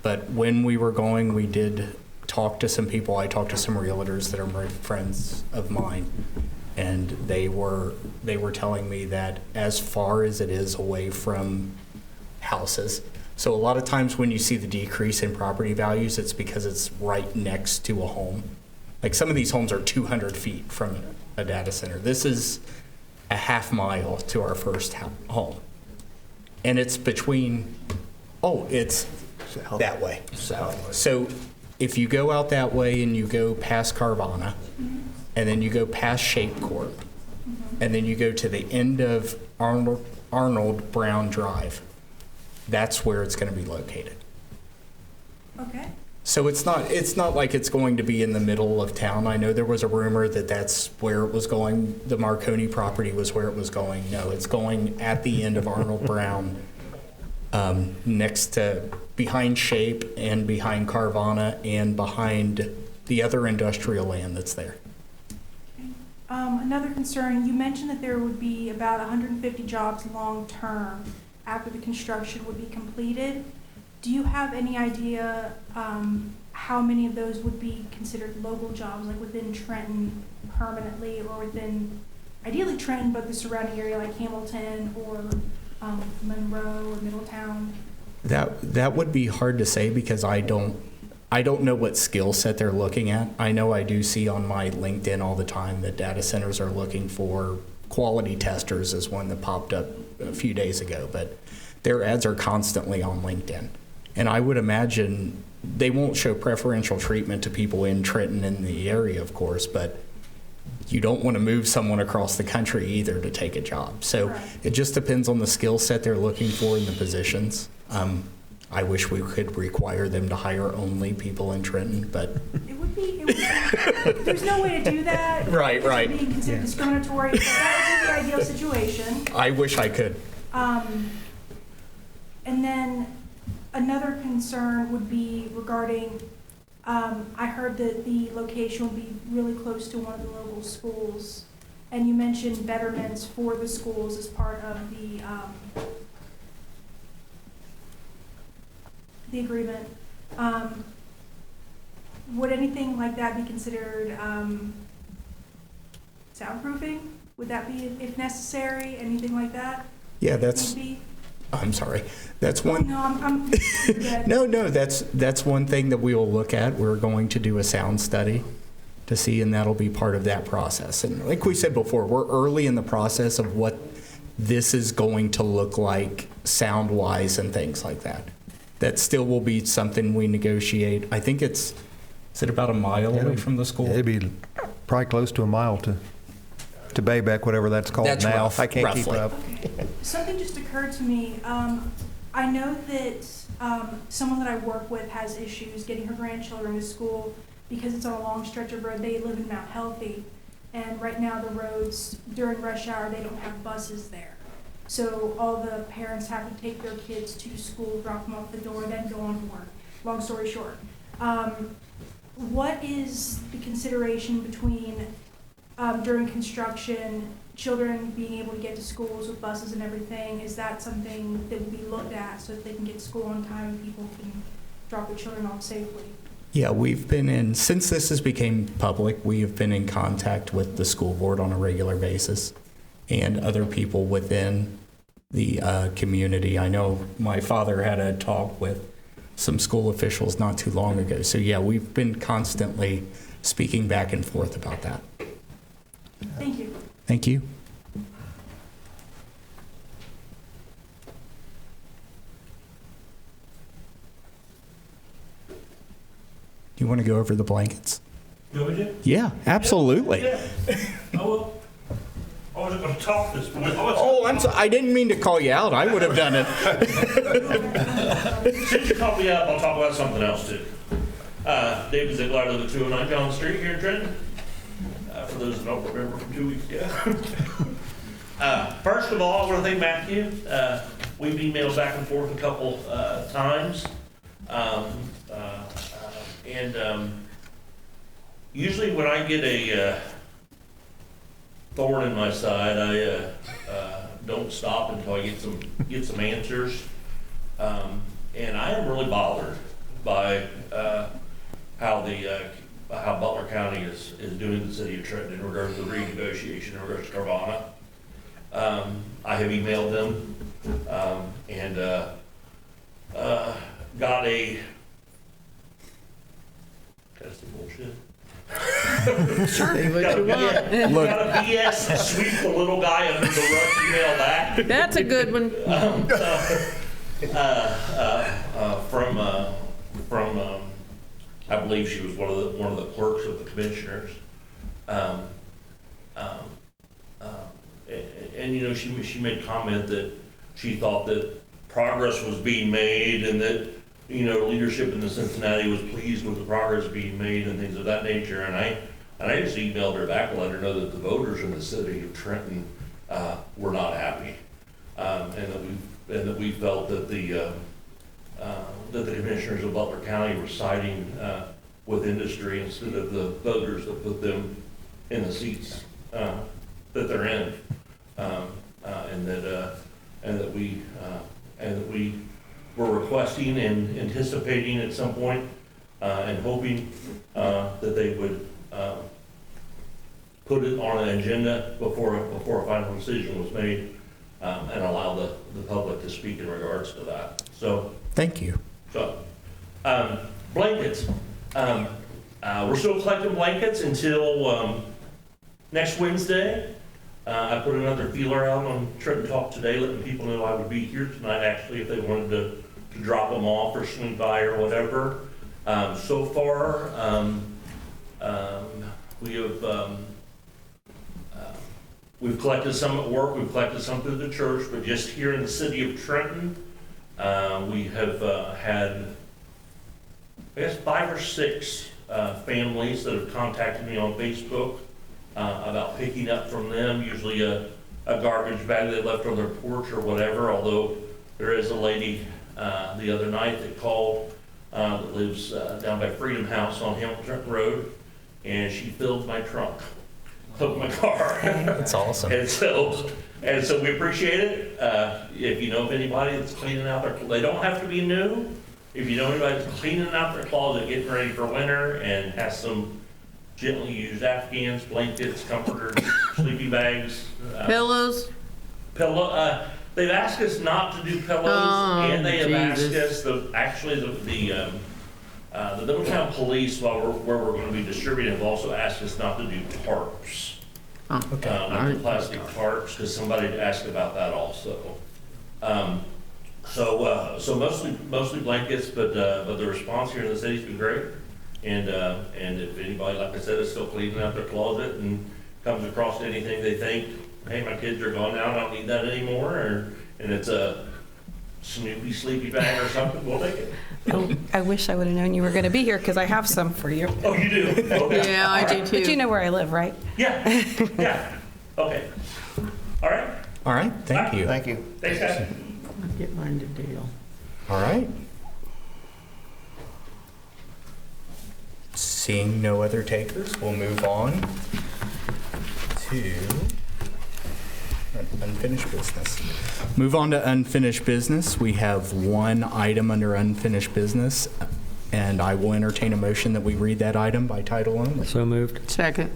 A: But when we were going, we did talk to some people. I talked to some realtors that are friends of mine, and they were telling me that as far as it is away from houses, so a lot of times when you see the decrease in property values, it's because it's right next to a home. Like some of these homes are 200 feet from a data center. This is a half mile to our first home. And it's between, it's that way. So if you go out that way and you go past Carvana, and then you go past Shape Court, and then you go to the end of Arnold Brown Drive, that's where it's going to be located.
R: Okay.
A: So it's not like it's going to be in the middle of town. I know there was a rumor that that's where it was going. The Marconi property was where it was going. No, it's going at the end of Arnold Brown, next to behind Shape and behind Carvana and behind the other industrial land that's there.
R: Another concern, you mentioned that there would be about 150 jobs long-term after the construction would be completed. Do you have any idea how many of those would be considered local jobs, like within Trenton permanently or within ideally Trenton, but the surrounding area like Hamilton or Monroe or Middletown?
A: That would be hard to say because I don't know what skill set they're looking at. I know I do see on my LinkedIn all the time that data centers are looking for quality testers, is one that popped up a few days ago, but their ads are constantly on LinkedIn. And I would imagine they won't show preferential treatment to people in Trenton in the area, of course, but you don't want to move someone across the country either to take a job. So it just depends on the skill set they're looking for in the positions. I wish we could require them to hire only people in Trenton, but
R: It would be there's no way to do that.
A: Right.
R: It's being considered discriminatory, but that would be the ideal situation.
A: I wish I could.
R: And then another concern would be regarding, I heard that the location would be really close to one of the local schools. And you mentioned betterments for the schools as part of the agreement. Would anything like that be considered soundproofing? Would that be, if necessary, anything like that?
A: Yeah, that's.
R: Maybe?
A: I'm sorry. That's one.
R: No, I'm good.
A: No, that's one thing that we will look at. We're going to do a sound study to see, and that'll be part of that process. And like we said before, we're early in the process of what this is going to look like sound-wise and things like that. That still will be something we negotiate. I think is it about a mile away from the school?
D: It'd be probably close to a mile to Baybeck, whatever that's called
A: That's
D: now.
A: rough,
D: I can't keep
A: roughly.
D: up.
R: Something just occurred to me. I know that someone that I work with has issues getting her grandchildren to school because it's on a long stretch of road. They live in Mount Healthy, and right now the roads during rush hour, they don't have buses there. So all the parents have to take their kids to school, drop them off the door, then go on to work. Long story short. What is the consideration between during construction, children being able to get to schools with buses and everything? Is that something that would be looked at so that they can get to school on time and people can drop their children off safely?
A: Yeah, we've been in, since this has become public, we have been in contact with the school board on a regular basis and other people within the community. I know my father had a talk with some school officials not too long ago. So yeah, we've been constantly speaking back and forth about that.
R: Thank you.
A: Thank you. Do you want to go over the blankets?
B: You want me to?
A: Yeah, absolutely.
B: Yeah. I wasn't going to talk this morning.
A: Oh, I didn't mean to call you out. I would have done it.
B: Since you called me out, I'll talk about something else too. David Ziegler, I live at 209 John Street here in Trenton. For those that don't remember from 2 weeks ago. First of all, I want to thank Matthew. We've emailed back and forth a couple times. Usually when I get a thorn in my side, I don't stop until I get some answers. And I am really bothered by how Butler County is doing the city of Trenton in regards to the renegotiation in regards to Carvana. I have emailed them and got a that's the bullshit.
P: Say what you want.
B: Got a BS sweep the little guy under the rug email back.
P: That's a good one.
B: From I believe she was one of the clerks of the commissioners, and you know she made comment that she thought that progress was being made and that you know leadership in the Cincinnati was pleased with the progress being made and things of that nature. And I just emailed her back to let her know that the voters in the city of Trenton were not happy, and that we felt that the commissioners of Butler County were siding with industry instead of the voters that put them in the seats that they're in, and that we were requesting and anticipating at some point and hoping that they would put it on an agenda before a final decision was made, and allow the public to speak in regards to that. So,
A: Thank you.
B: Blankets. We're still collecting blankets until next Wednesday. I put another feeler out on Trenton Talk today, letting people know I would be here tonight, actually, if they wanted to drop them off or swing by or whatever. So far, we've collected some at work, we've collected some through the church, but just here in the city of Trenton, we have had, I guess, 5 or 6 families that have contacted me on Facebook about picking up from them, usually a garbage bag they left on their porch or whatever, although there is a lady the other night that called that lives down by Freedom House on Hamilton Road, and she filled my trunk of my car.
A: That's awesome.
B: And so we appreciate it. If you know of anybody that's cleaning out their, they don't have to be new. If you know anybody that's cleaning out their closet, getting ready for winter, and has some gently used Afghans, blankets, comforters, sleeping bags,
P: Pillows?
B: They've asked us not to do pillows, and they have asked us the Middletown Police, where we're going to be distributing, have also asked us not to do tarps. Like the plastic tarps, because somebody asked about that also. So mostly blankets, but the response here in the city's been great. And if anybody, like I said, is still cleaning out their closet and comes across anything they think, hey, my kids are gone now, I don't need that anymore, and it's a Snoopy sleepy bag or something, we'll take it.
P: Oh, I wish I would have known you were going to be here because I have some for you.
B: Oh, you do? Okay.
P: Yeah, I do too. But you know where I live, right?
B: Yeah, yeah. Okay. All right.
A: All right, thank you.
O: Thank you.
B: Thanks, guys.
P: I'll get mine to Dale.
A: All right. Seeing no other takers, we'll move on to unfinished business. Move on to unfinished business. We have one item under unfinished business, and I will entertain a motion that we read that item by title only.
K: So moved.
P: Second.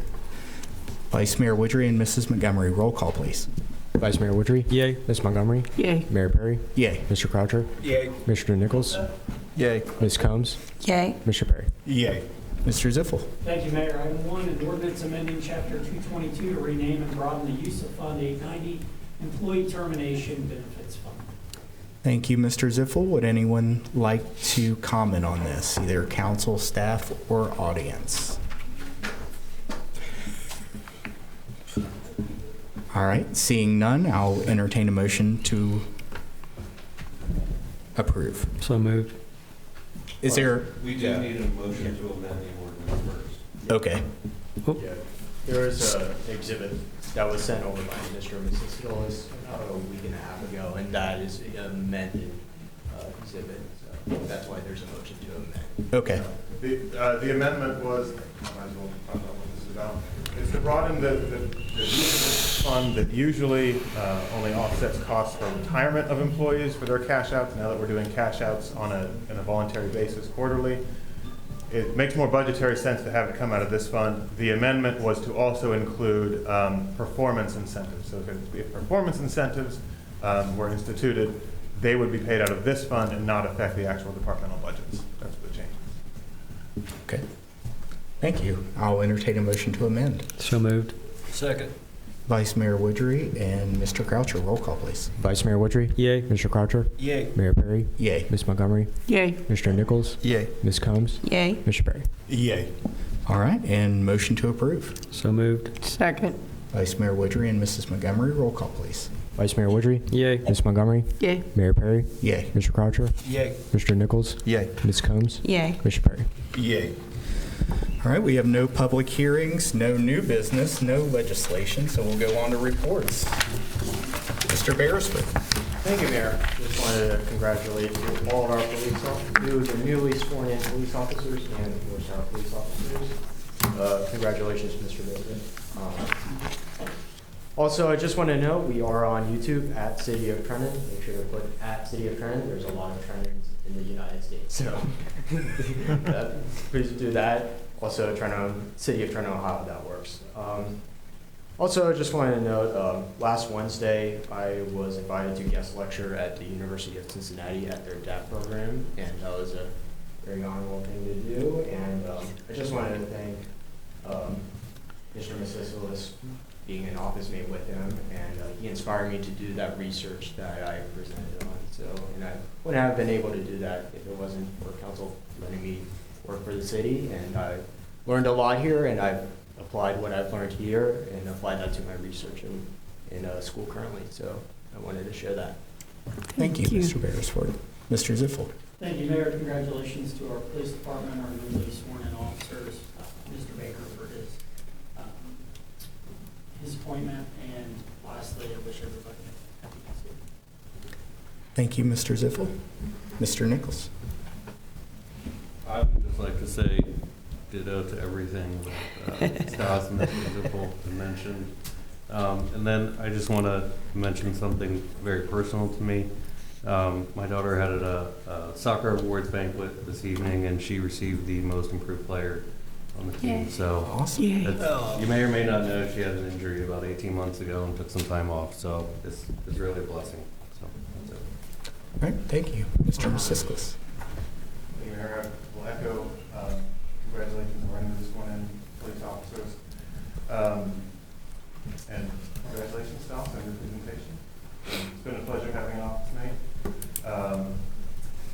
A: Vice Mayor Woodry and Mrs. Montgomery, roll call, please.
S: Vice Mayor Woodry?
K: Yay.
S: Ms. Montgomery?
P: Yay.
S: Mayor Perry?
A: Yay.
S: Mr. Croucher?
G: Yay.
S: Mr. Nichols?
D: Yay.
S: Ms. Combs?
P: Yay.
S: Mr. Perry?
G: Yay.
A: Mr. Ziffel.
L: Thank you, Mayor. Item 1, an ordinance amending Chapter 222 to rename and broaden the use of Fund 890, Employee Termination Benefits Fund.
A: Thank you, Mr. Ziffel. Would anyone like to comment on this, either council, staff, or audience? All right, seeing none, I'll entertain a motion to approve.
K: So moved.
A: Is there,
M: We do need a motion to amend the ordinance first.
A: okay,
T: Yeah, there was an exhibit that was sent over by Mr. and Mrs. Hillis a week and a half ago, and that is an amended exhibit, so that's why there's a motion to amend.
A: okay.
H: The amendment was, I might as well find out what this is about. It's to broaden the use of this fund that usually only offsets costs for retirement of employees for their cash outs. Now that we're doing cash outs on a voluntary basis quarterly, it makes more budgetary sense to have it come out of this fund. The amendment was to also include performance incentives. So if performance incentives were instituted, they would be paid out of this fund and not affect the actual departmental budgets. That's the change.
A: Okay. Thank you. I'll entertain a motion to amend.
K: So moved.
O: Second.
A: Vice Mayor Woodry and Mr. Croucher, roll call, please.
S: Vice Mayor Woodry?
K: Yay.
S: Mr. Croucher?
G: Yay.
S: Mayor Perry?
A: Yay.
S: Ms. Montgomery?
P: Yay.
S: Mr. Nichols?
D: Yay.
S: Ms. Combs?
P: Yay.
S: Mr. Perry?
G: Yay.
A: All right, and motion to approve.
K: So moved.
P: Second.
A: Vice Mayor Woodry and Mrs. Montgomery, roll call, please.
S: Vice Mayor Woodry?
K: Yay.
S: Ms. Montgomery?
P: Yay.
S: Mayor Perry?
A: Yay.
S: Mr. Croucher?
G: Yay.
S: Mr. Nichols?
D: Yay.
S: Ms. Combs?
P: Yay.
S: Mr. Perry?
G: Yay.
A: All right, we have no public hearings, no new business, no legislation, so we'll go on to reports. Mr. Beresford.
T: Thank you, Mayor. Just wanted to congratulate all of our police officers, the newly sworn in police officers, and of course our police officers. Congratulations, Mr. Bailey. Also, I just want to note we are on YouTube at City of Trenton. Make sure to put at City of Trenton. There's a lot of Trentons in the United States, so please do that. Also, City of Trenton, Ohio, that works. Also, I just wanted to note, last Wednesday, I was invited to guest lecture at the University of Cincinnati at their DAP program, and that was a very honorable thing to do. And I just wanted to thank Mr. Masissilis, being an office mate with him, and he inspired me to do that research that I presented on. So, and I wouldn't have been able to do that if it wasn't for council letting me work for the city. And I learned a lot here, and I've applied what I've learned here and applied that to my research in school currently. So I wanted to share that.
A: Thank you, Mr. Beresford. Mr. Ziffel.
L: Thank you, Mayor. Congratulations to our police department, our newly sworn-in officers, Mr. Baker for his appointment, and lastly, I wish everybody a happy Thanksgiving.
A: Thank you, Mr. Ziffel. Mr. Nichols.
M: I would just like to say ditto to everything that Stas and Mr. Ziffel had mentioned. And then I just want to mention something very personal to me. My daughter had a soccer awards banquet this evening, and she received the most improved player on the team.
P: Yay.
M: So
A: awesome.
M: You may or may not know she had an injury about 18 months ago and took some time off. So it's really a blessing. So that's it.
A: All right, thank you. Mr. Masissilis.
H: Mayor, I will echo congratulations on running this one in police officers. And congratulations, Stas, on your presentation. It's been a pleasure having an office mate.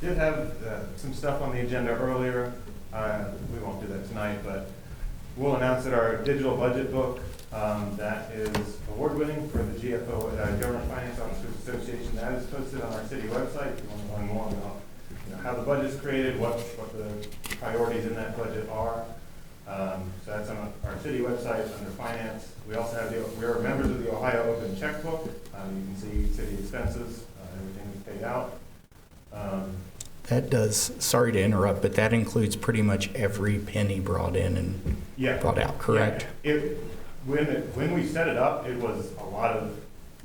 H: Did have some stuff on the agenda earlier. We won't do that tonight, but we'll announce that our digital budget book that is award-winning for the GFO, Government Finance Officers Association, that is posted on our city website. If you want to learn more about how the budget's created, what the priorities in that budget are. So that's on our city website under finance. We also have we're members of the Ohio Open Checkbook. You can see city expenses, everything we paid out.
A: That does, sorry to interrupt, but that includes pretty much every penny brought in and brought out, correct?
H: Yeah. When we set it up, it was a lot of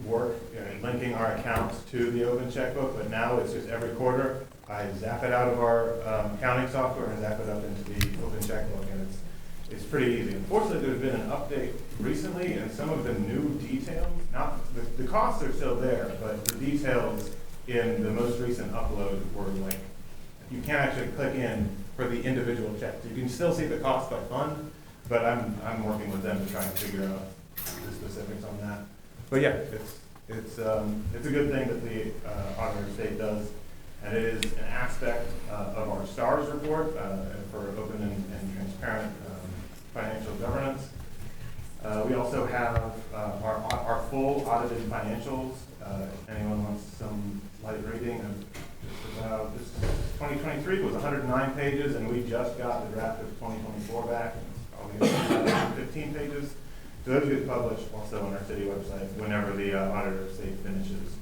H: work, linking our accounts to the Open Checkbook, but now it's just every quarter. I zap it out of our accounting software and zap it up into the Open Checkbook, and it's pretty easy. Unfortunately, there's been an update recently, and some of the new details, not the costs are still there, but the details in the most recent upload were like, you can't actually click in for the individual checks. You can still see the cost by fund, but I'm working with them to try and figure out the specifics on that. But yeah, it's a good thing that the auditor of state does. And it is an aspect of our STARS report for open and transparent financial governance. We also have our full audited financials. If anyone wants some light reading of just about this, 2023 was 109 pages, and we just got the draft of 2024 back. It's probably about 15 pages. So those get published also on our city website whenever the auditor of state finishes,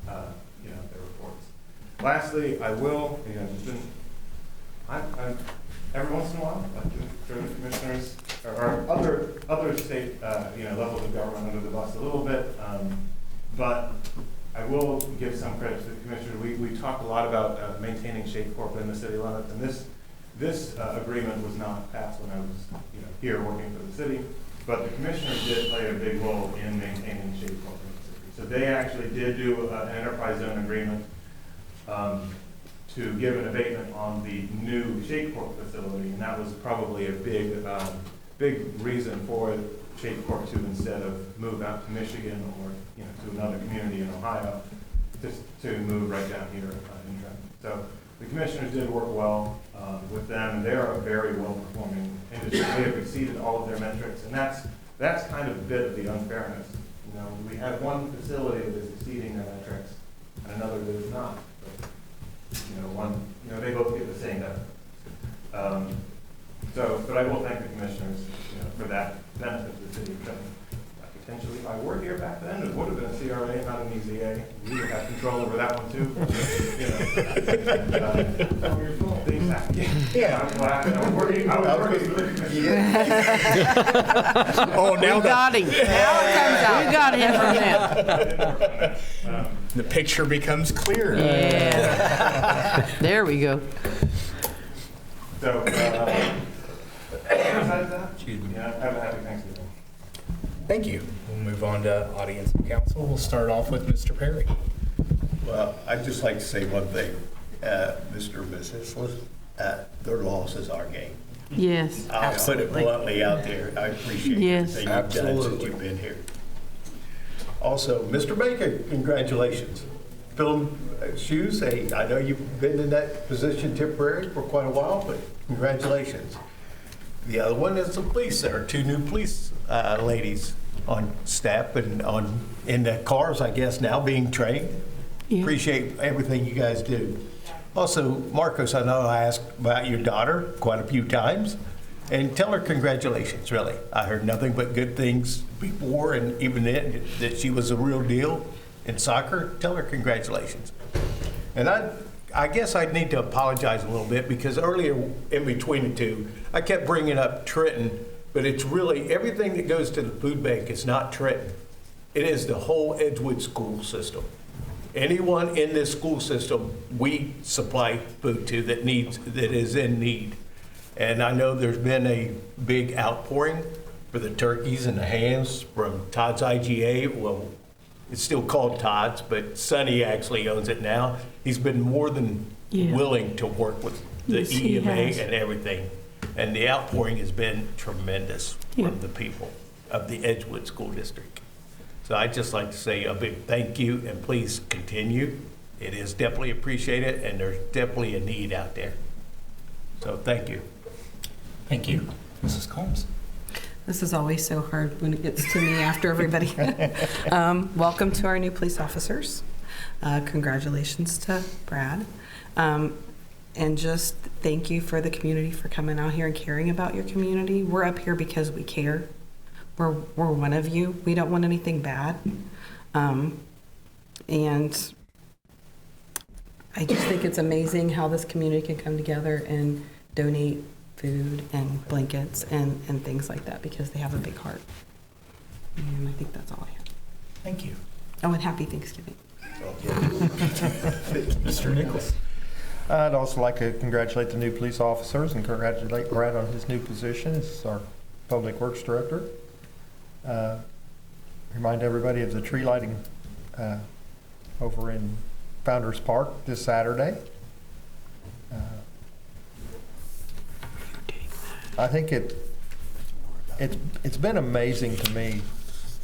H: their reports. Lastly, I will, every once in a while, like to throw the commissioners or other state, levels of government under the bus a little bit, but I will give some credit to the commissioner. We talked a lot about maintaining Shape Corp in the city limits, and this agreement was not passed when I was here working for the city, but the commissioners did play a big role in maintaining Shape Corp in the city. So they actually did do an enterprise zone agreement to give an abatement on the new Shape Corp facility, and that was probably a big reason for Shape Corp to, instead of move out to Michigan or to another community in Ohio, just to move right down here in Trenton. So the commissioners did work well with them, and they are a very well-performing industry. They have exceeded all of their metrics, and that's kind of a bit of the unfairness. We have one facility that is exceeding their metrics, and another that is not. But, they both get the same benefit. But I will thank the commissioners, for that benefit to the city of Trenton. Potentially, if I were here back then, it would have been a CRA, not an EZA. We would have control over that one too. Things happen. Yeah, I'm glad. I was working with the commissioners.
A: Oh, now
P: we got him. Now it comes out. We got him from that.
A: The picture becomes clearer.
P: Yeah. There we go.
H: So, besides that, have a happy Thanksgiving.
A: Thank you. We'll move on to audience and council. We'll start off with Mr. Perry.
G: Well, I'd just like to say one thing, Mr. and Mrs. Their loss is our gain.
P: Yes,
G: I'll put it bluntly out there. I appreciate
P: Yes.
G: everything you've done since you've been here. Also, Mr. Baker, congratulations. Fill shoes. Hey, I know you've been in that position temporary for quite a while, but congratulations. The other one is the police. There are 2 new police ladies on staff and in the cars, I guess, now being trained.
P: Yeah.
G: Appreciate everything you guys do. Also, Marcos, I know I asked about your daughter quite a few times, and tell her congratulations, really. I heard nothing but good things before and even then, that she was a real deal in soccer. Tell her congratulations. And I guess I need to apologize a little bit because earlier in between the two, I kept bringing up Trenton, but it's really everything that goes to the food bank is not Trenton. It is the whole Edgewood school system. Anyone in this school system, we supply food to that is in need. And I know there's been a big outpouring for the turkeys and the hams from Todd's IGA. Well, it's still called Todd's, but Sonny actually owns it now. He's been more than willing to work with the
P: Yes, he
G: EMA
P: has.
G: and everything. And the outpouring has been tremendous from the people of the Edgewood School District. So I'd just like to say a big thank you and please continue. It is definitely appreciated and there's definitely a need out there. So thank you.
A: Thank you. Mrs. Combs.
P: This is always so hard when it gets to me after everybody. Welcome to our new police officers. Congratulations to Brad. And just thank you for the community for coming out here and caring about your community. We're up here because we care. We're one of you. We don't want anything bad. And I just think it's amazing how this community can come together and donate food and blankets and things like that because they have a big heart. And I think that's all I have.
A: Thank you.
P: Oh, and happy Thanksgiving.
A: Mr. Nichols.
D: I'd also like to congratulate the new police officers and congratulate Brad on his new position as our Public Works Director. Remind everybody of the tree lighting over in Founders Park this Saturday. I think it's been amazing to me.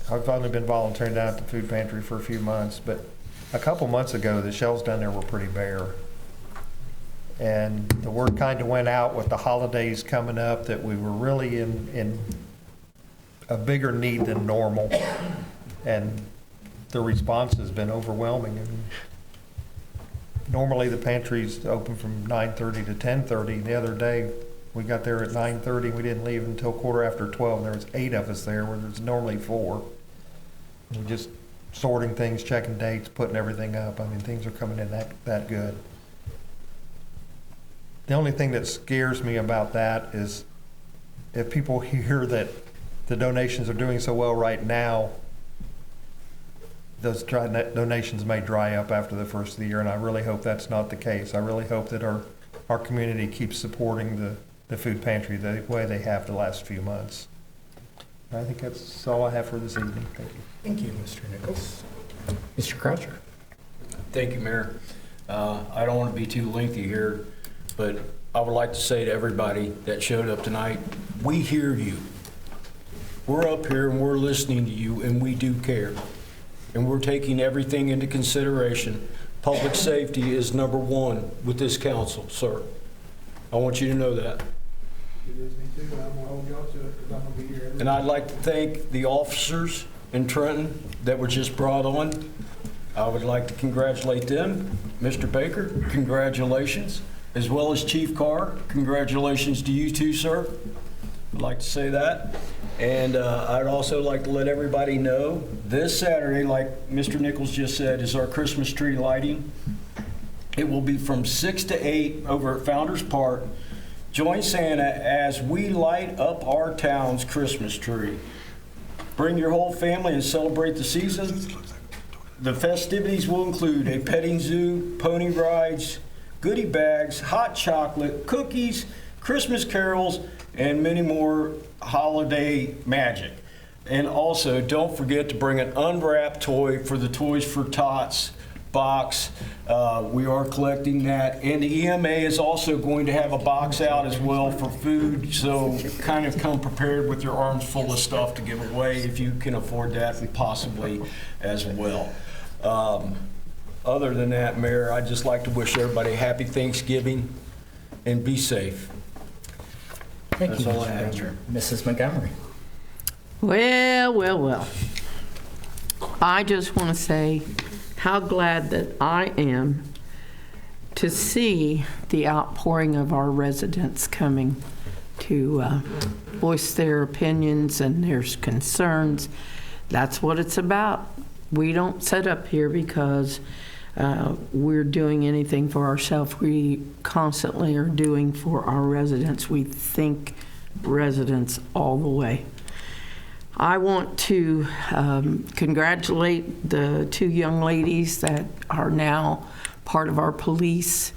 D: I've only been volunteering down at the food pantry for a few months, but a couple months ago, the shelves down there were pretty bare. And the word kind of went out with the holidays coming up that we were really in a bigger need than normal. And the response has been overwhelming. And normally the pantry's open from 9:30 to 10:30. The other day, we got there at 9:30. We didn't leave until 12:15. There was 8 of us there where there's normally 4. We're just sorting things, checking dates, putting everything up. I mean, things are coming in that good. The only thing that scares me about that is if people hear that the donations are doing so well right now, those donations may dry up after the first of the year, and I really hope that's not the case. I really hope that our community keeps supporting the food pantry the way they have the last few months. I think that's all I have for this evening. Thank you.
A: Thank you, Mr. Nichols. Mr. Croucher.
O: Thank you, Mayor. I don't want to be too lengthy here, but I would like to say to everybody that showed up tonight, we hear you. We're up here and we're listening to you and we do care. And we're taking everything into consideration. Public safety is number 1 with this council, sir. I want you to know that.
I: It is me too, but I'm gonna hold y'all to it because I'm gonna be here every
O: And I'd like to thank the officers in Trenton that were just brought on. I would like to congratulate them. Mr. Baker, congratulations. As well as Chief Carr, congratulations to you too, sir. I'd like to say that. And I'd also like to let everybody know this Saturday, like Mr. Nichols just said, is our Christmas tree lighting. It will be from 6 to 8 over at Founders Park. Join Santa as we light up our town's Christmas tree. Bring your whole family and celebrate the season. The festivities will include a petting zoo, pony rides, goodie bags, hot chocolate, cookies, Christmas carols, and many more holiday magic. And also, don't forget to bring an unwrapped toy for the Toys for Tots box. We are collecting that. And the EMA is also going to have a box out as well for food. So kind of come prepared with your arms full of stuff to give away if you can afford that, and possibly as well. Other than that, Mayor, I'd just like to wish everybody a happy Thanksgiving and be safe.
A: Thank
O: That's
A: you,
O: all I
A: Mr.
O: have,
A: Baker.
O: Chair.
A: Mrs. Montgomery.
C: Well, well, well. I just want to say how glad that I am to see the outpouring of our residents coming to voice their opinions and their concerns. That's what it's about. We don't sit up here because we're doing anything for ourselves. We constantly are doing for our residents. We think residents all the way. I want to congratulate the two young ladies that are now part of our police.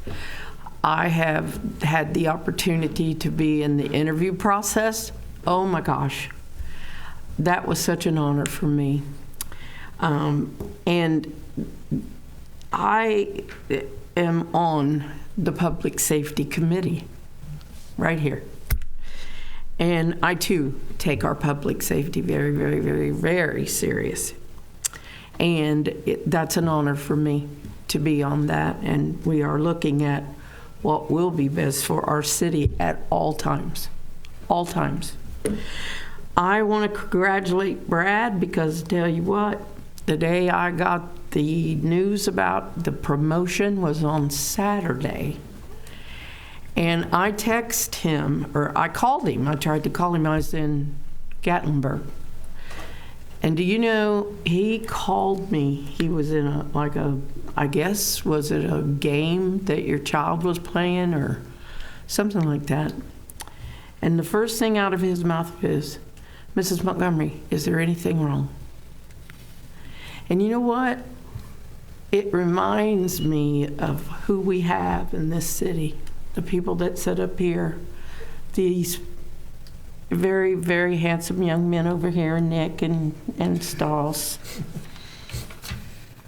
C: I have had the opportunity to be in the interview process. Oh my gosh, that was such an honor for me. And I am on the Public Safety Committee right here. And I, too, take our public safety very, very, very, very serious. And that's an honor for me to be on that. And we are looking at what will be best for our city at all times. All times. I want to congratulate Brad because, tell you what, the day I got the news about the promotion was on Saturday. And I texted him, or I called him. I tried to call him. I was in Gatlinburg. And do you know, he called me. He was in I guess, was it a game that your child was playing or something like that? And the first thing out of his mouth is, Mrs. Montgomery, is there anything wrong? And you know what? It reminds me of who we have in this city. The people that sit up here, these very, very handsome young men over here, Nick and Stalls,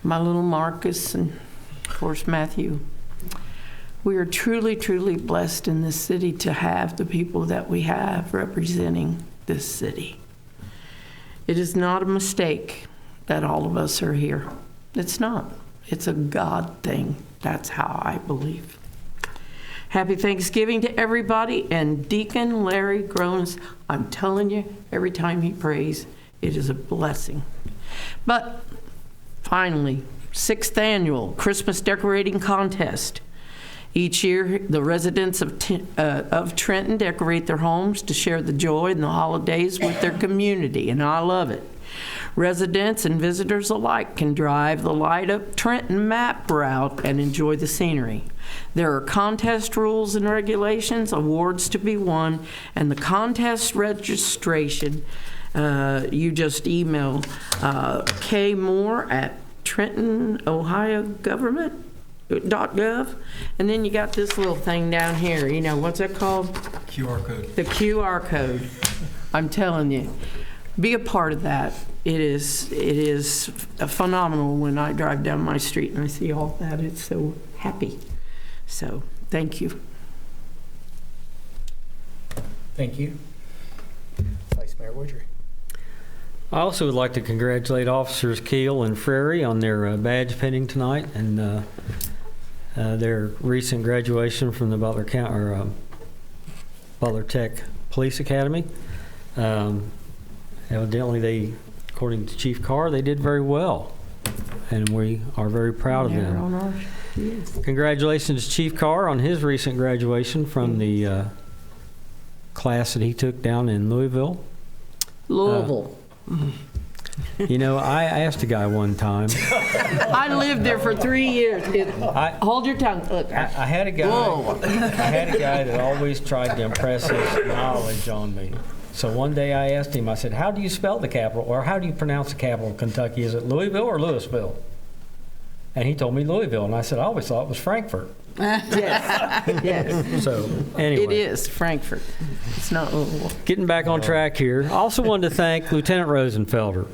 C: my little Marcus, and of course Matthew. We are truly, truly blessed in this city to have the people that we have representing this city. It is not a mistake that all of us are here. It's not. It's a God thing. That's how I believe. Happy Thanksgiving to everybody, and Deacon Larry Grones, I'm telling you, every time he prays, it is a blessing. But finally, 6th annual Christmas decorating contest. Each year, the residents of Trenton decorate their homes to share the joy and the holidays with their community, and I love it. Residents and visitors alike can drive the Light Up Trenton map route and enjoy the scenery. There are contest rules and regulations, awards to be won, and the contest registration, you just email K. Moore at TrentonOhioGovernment.gov, and then you got this little thing down here. You know, what's that called?
O: QR code.
C: The QR code. I'm telling you, be a part of that. It is phenomenal when I drive down my street and I see all that. It's so happy. So, thank you.
A: Thank you. Vice Mayor Woodry.
K: I also would like to congratulate Officers Keel and Frary on their badge pinning tonight and their recent graduation from the Butler Tech Police Academy. Evidently, according to Chief Carr, they did very well, and we are very proud of them. Congratulations to Chief Carr on his recent graduation from the class that he took down in Louisville. You know, I asked a guy one time.
C: I lived there for 3 years. Hold your tongue. Look.
K: I had a guy. I had a guy that always tried to impress his knowledge on me. So one day I asked him, I said, how do you spell the capital, or how do you pronounce the capital of Kentucky? Is it Louisville or Louisville? And he told me Louisville, and I said, I always thought it was Frankfurt.
P: Yes, yes.
K: So, anyway.
P: It is Frankfurt. It's not Louisville.
K: Getting back on track here. I also wanted to thank Lieutenant Rosenfelder.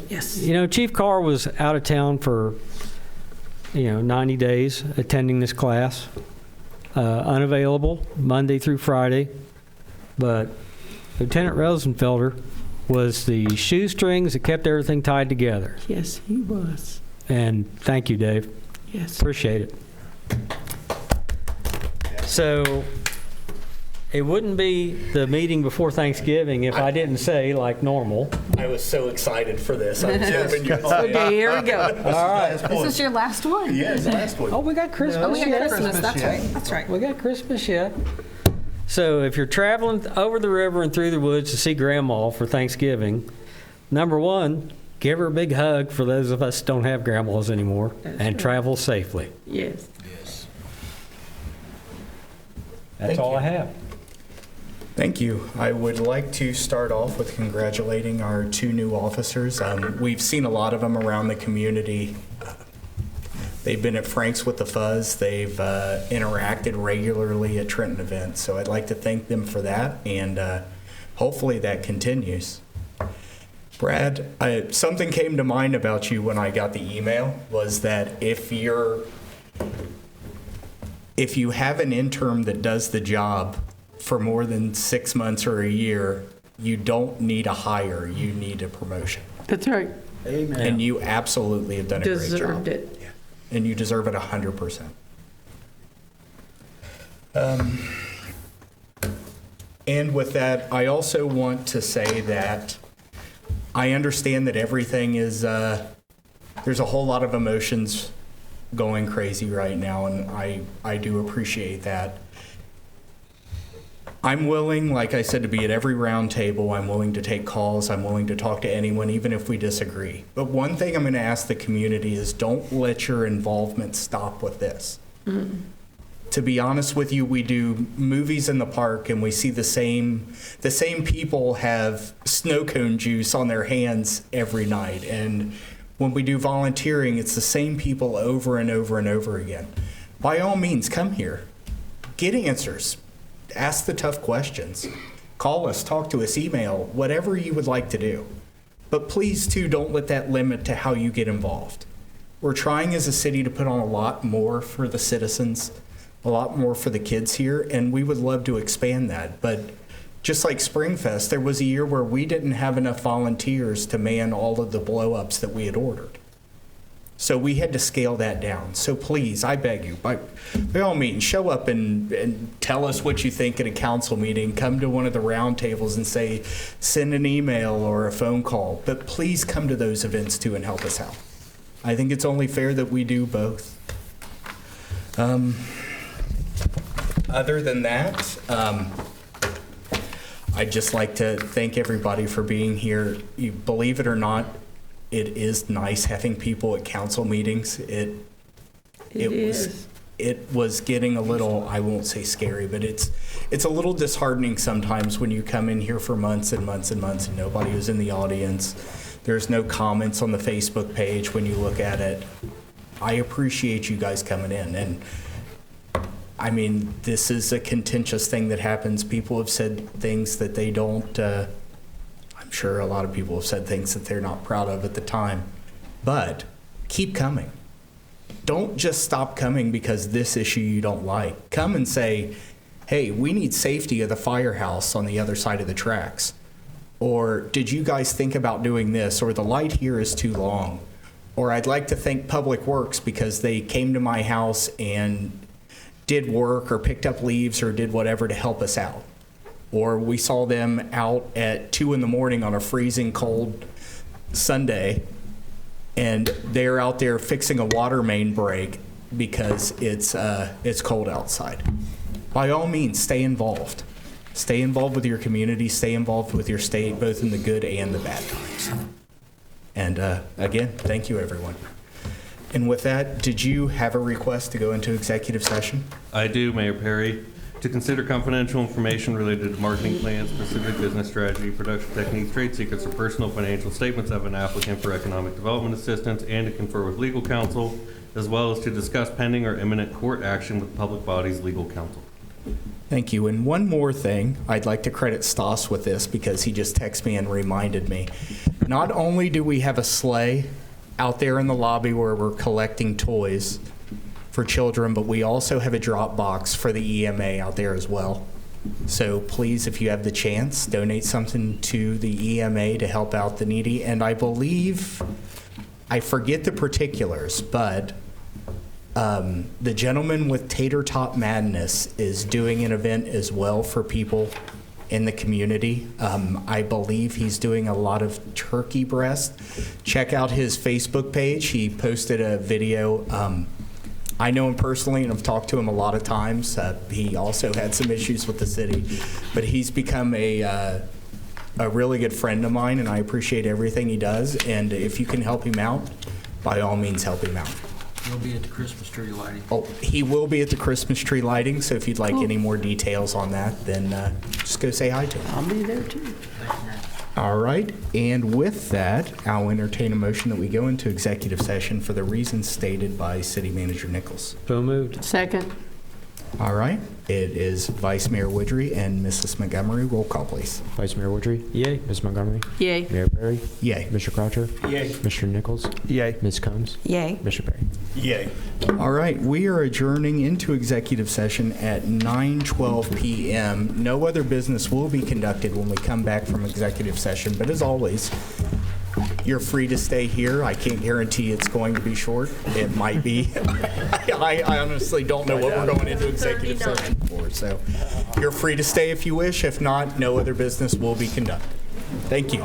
P: Yes.
K: You know, Chief Carr was out of town for, 90 days attending this class. Unavailable Monday through Friday. But Lieutenant Rosenfelder was the shoestrings that kept everything tied together.
P: Yes, he was.
K: And thank you, Dave.
P: Yes.
K: Appreciate it. So it wouldn't be the meeting before Thanksgiving if I didn't say like normal.
A: I was so excited for this. I was hoping you would say it.
P: Okay, here we go.
K: All right.
C: This is your last one.
A: Yes, last one.
K: Oh, we got Christmas.
C: Oh, we
K: yet.
C: got Christmas. That's right. That's right.
K: We got Christmas yet. So if you're traveling over the river and through the woods to see Grandma for Thanksgiving, number one, give her a big hug for those of us who don't have grandmas anymore, and travel safely.
P: Yes.
K: That's all I have.
A: Thank you. I would like to start off with congratulating our 2 new officers. We've seen a lot of them around the community. They've been at Frank's with the Fuzz. They've interacted regularly at Trenton events. So I'd like to thank them for that, and hopefully that continues. Brad, something came to mind about you when I got the email, was that if you have an intern that does the job for more than 6 months or a year, you don't need a hire, you need a promotion.
P: That's right.
C: Amen.
A: And you absolutely have done a great job.
P: Deserved it.
A: And you deserve it 100%. And with that, I also want to say that I understand that everything is, there's a whole lot of emotions going crazy right now, and I do appreciate that. I'm willing, like I said, to be at every round table. I'm willing to take calls. I'm willing to talk to anyone, even if we disagree. But one thing I'm going to ask the community is don't let your involvement stop with this.
P: Mm.
A: To be honest with you, we do movies in the park and we see the same people have snow cone juice on their hands every night. And when we do volunteering, it's the same people over and over and over again. By all means, come here. Get answers. Ask the tough questions. Call us, talk to us, email, whatever you would like to do. But please, too, don't let that limit to how you get involved. We're trying as a city to put on a lot more for the citizens, a lot more for the kids here, and we would love to expand that. But just like Springfest, there was a year where we didn't have enough volunteers to man all of the blow-ups that we had ordered. So we had to scale that down. So please, I beg you, by all means, show up and tell us what you think at a council meeting. Come to one of the round tables and send an email or a phone call. But please come to those events too and help us out. I think it's only fair that we do both. Other than that, I'd just like to thank everybody for being here. You believe it or not, it is nice having people at council meetings. It was getting a little, I won't say scary, but it's a little disheartening sometimes when you come in here for months and months and months and nobody was in the audience. There's no comments on the Facebook page when you look at it. I appreciate you guys coming in. And I mean, this is a contentious thing that happens. People have said things that they don't, I'm sure a lot of people have said things that they're not proud of at the time, but keep coming. Don't just stop coming because this issue you don't like. Come and say, hey, we need safety of the firehouse on the other side of the tracks. Or did you guys think about doing this? Or the light here is too long. Or I'd like to thank Public Works because they came to my house and did work or picked up leaves or did whatever to help us out. Or we saw them out at 2 in the morning on a freezing cold Sunday, and they're out there fixing a water main break because it's cold outside. By all means, stay involved. Stay involved with your community, stay involved with your state, both in the good and the bad times. And again, thank you, everyone. And with that, did you have a request to go into executive session?
M: I do, Mayor Perry. to consider confidential information related to marketing plans, specific business strategy, production techniques, trade secrets, or personal financial statements of an applicant for economic development assistance, and to confer with legal counsel, as well as to discuss pending or imminent court action with public bodies' legal counsel.
A: Thank you. And one more thing, I'd like to credit Stas with this because he just texted me and reminded me. Not only do we have a sleigh out there in the lobby where we're collecting toys for children, but we also have a drop box for the EMA out there as well. So please, if you have the chance, donate something to the EMA to help out the needy. And I believe, I forget the particulars, but the gentleman with Tater Tot Madness is doing an event as well for people in the community. I believe he's doing a lot of turkey breast. Check out his Facebook page. He posted a video. I know him personally, and I've talked to him a lot of times. He also had some issues with the city, but he's become a really good friend of mine, and I appreciate everything he does. And if you can help him out, by all means, help him out.
O: He'll be at the Christmas tree lighting.
A: Oh, he will be at the Christmas tree lighting, so if you'd like any more details on that, then just go say hi to him.
O: I'll be there too.
A: All right, and with that, I'll entertain a motion that we go into executive session for the reasons stated by City Manager Nichols.
K: So moved.
P: Second.
A: All right, it is Vice Mayor Woodry and Mrs. Montgomery. Roll call, please.
S: Vice Mayor Woodry?
K: Yay.
S: Ms. Montgomery?
P: Yay.
S: Mayor Perry?
A: Yay.
S: Mr. Croucher?
O: Yay.
S: Mr. Nichols?
D: Yay.
S: Ms. Combs?
P: Yay.
S: Mr. Perry?
G: Yay.
A: All right, we are adjourning into executive session at 9:12 p.m. No other business will be conducted when we come back from executive session, but as always, you're free to stay here. I can't guarantee it's going to be short. It might be. I honestly don't know what we're going into executive session for, so you're free to stay if you wish. If not, no other business will be conducted. Thank you.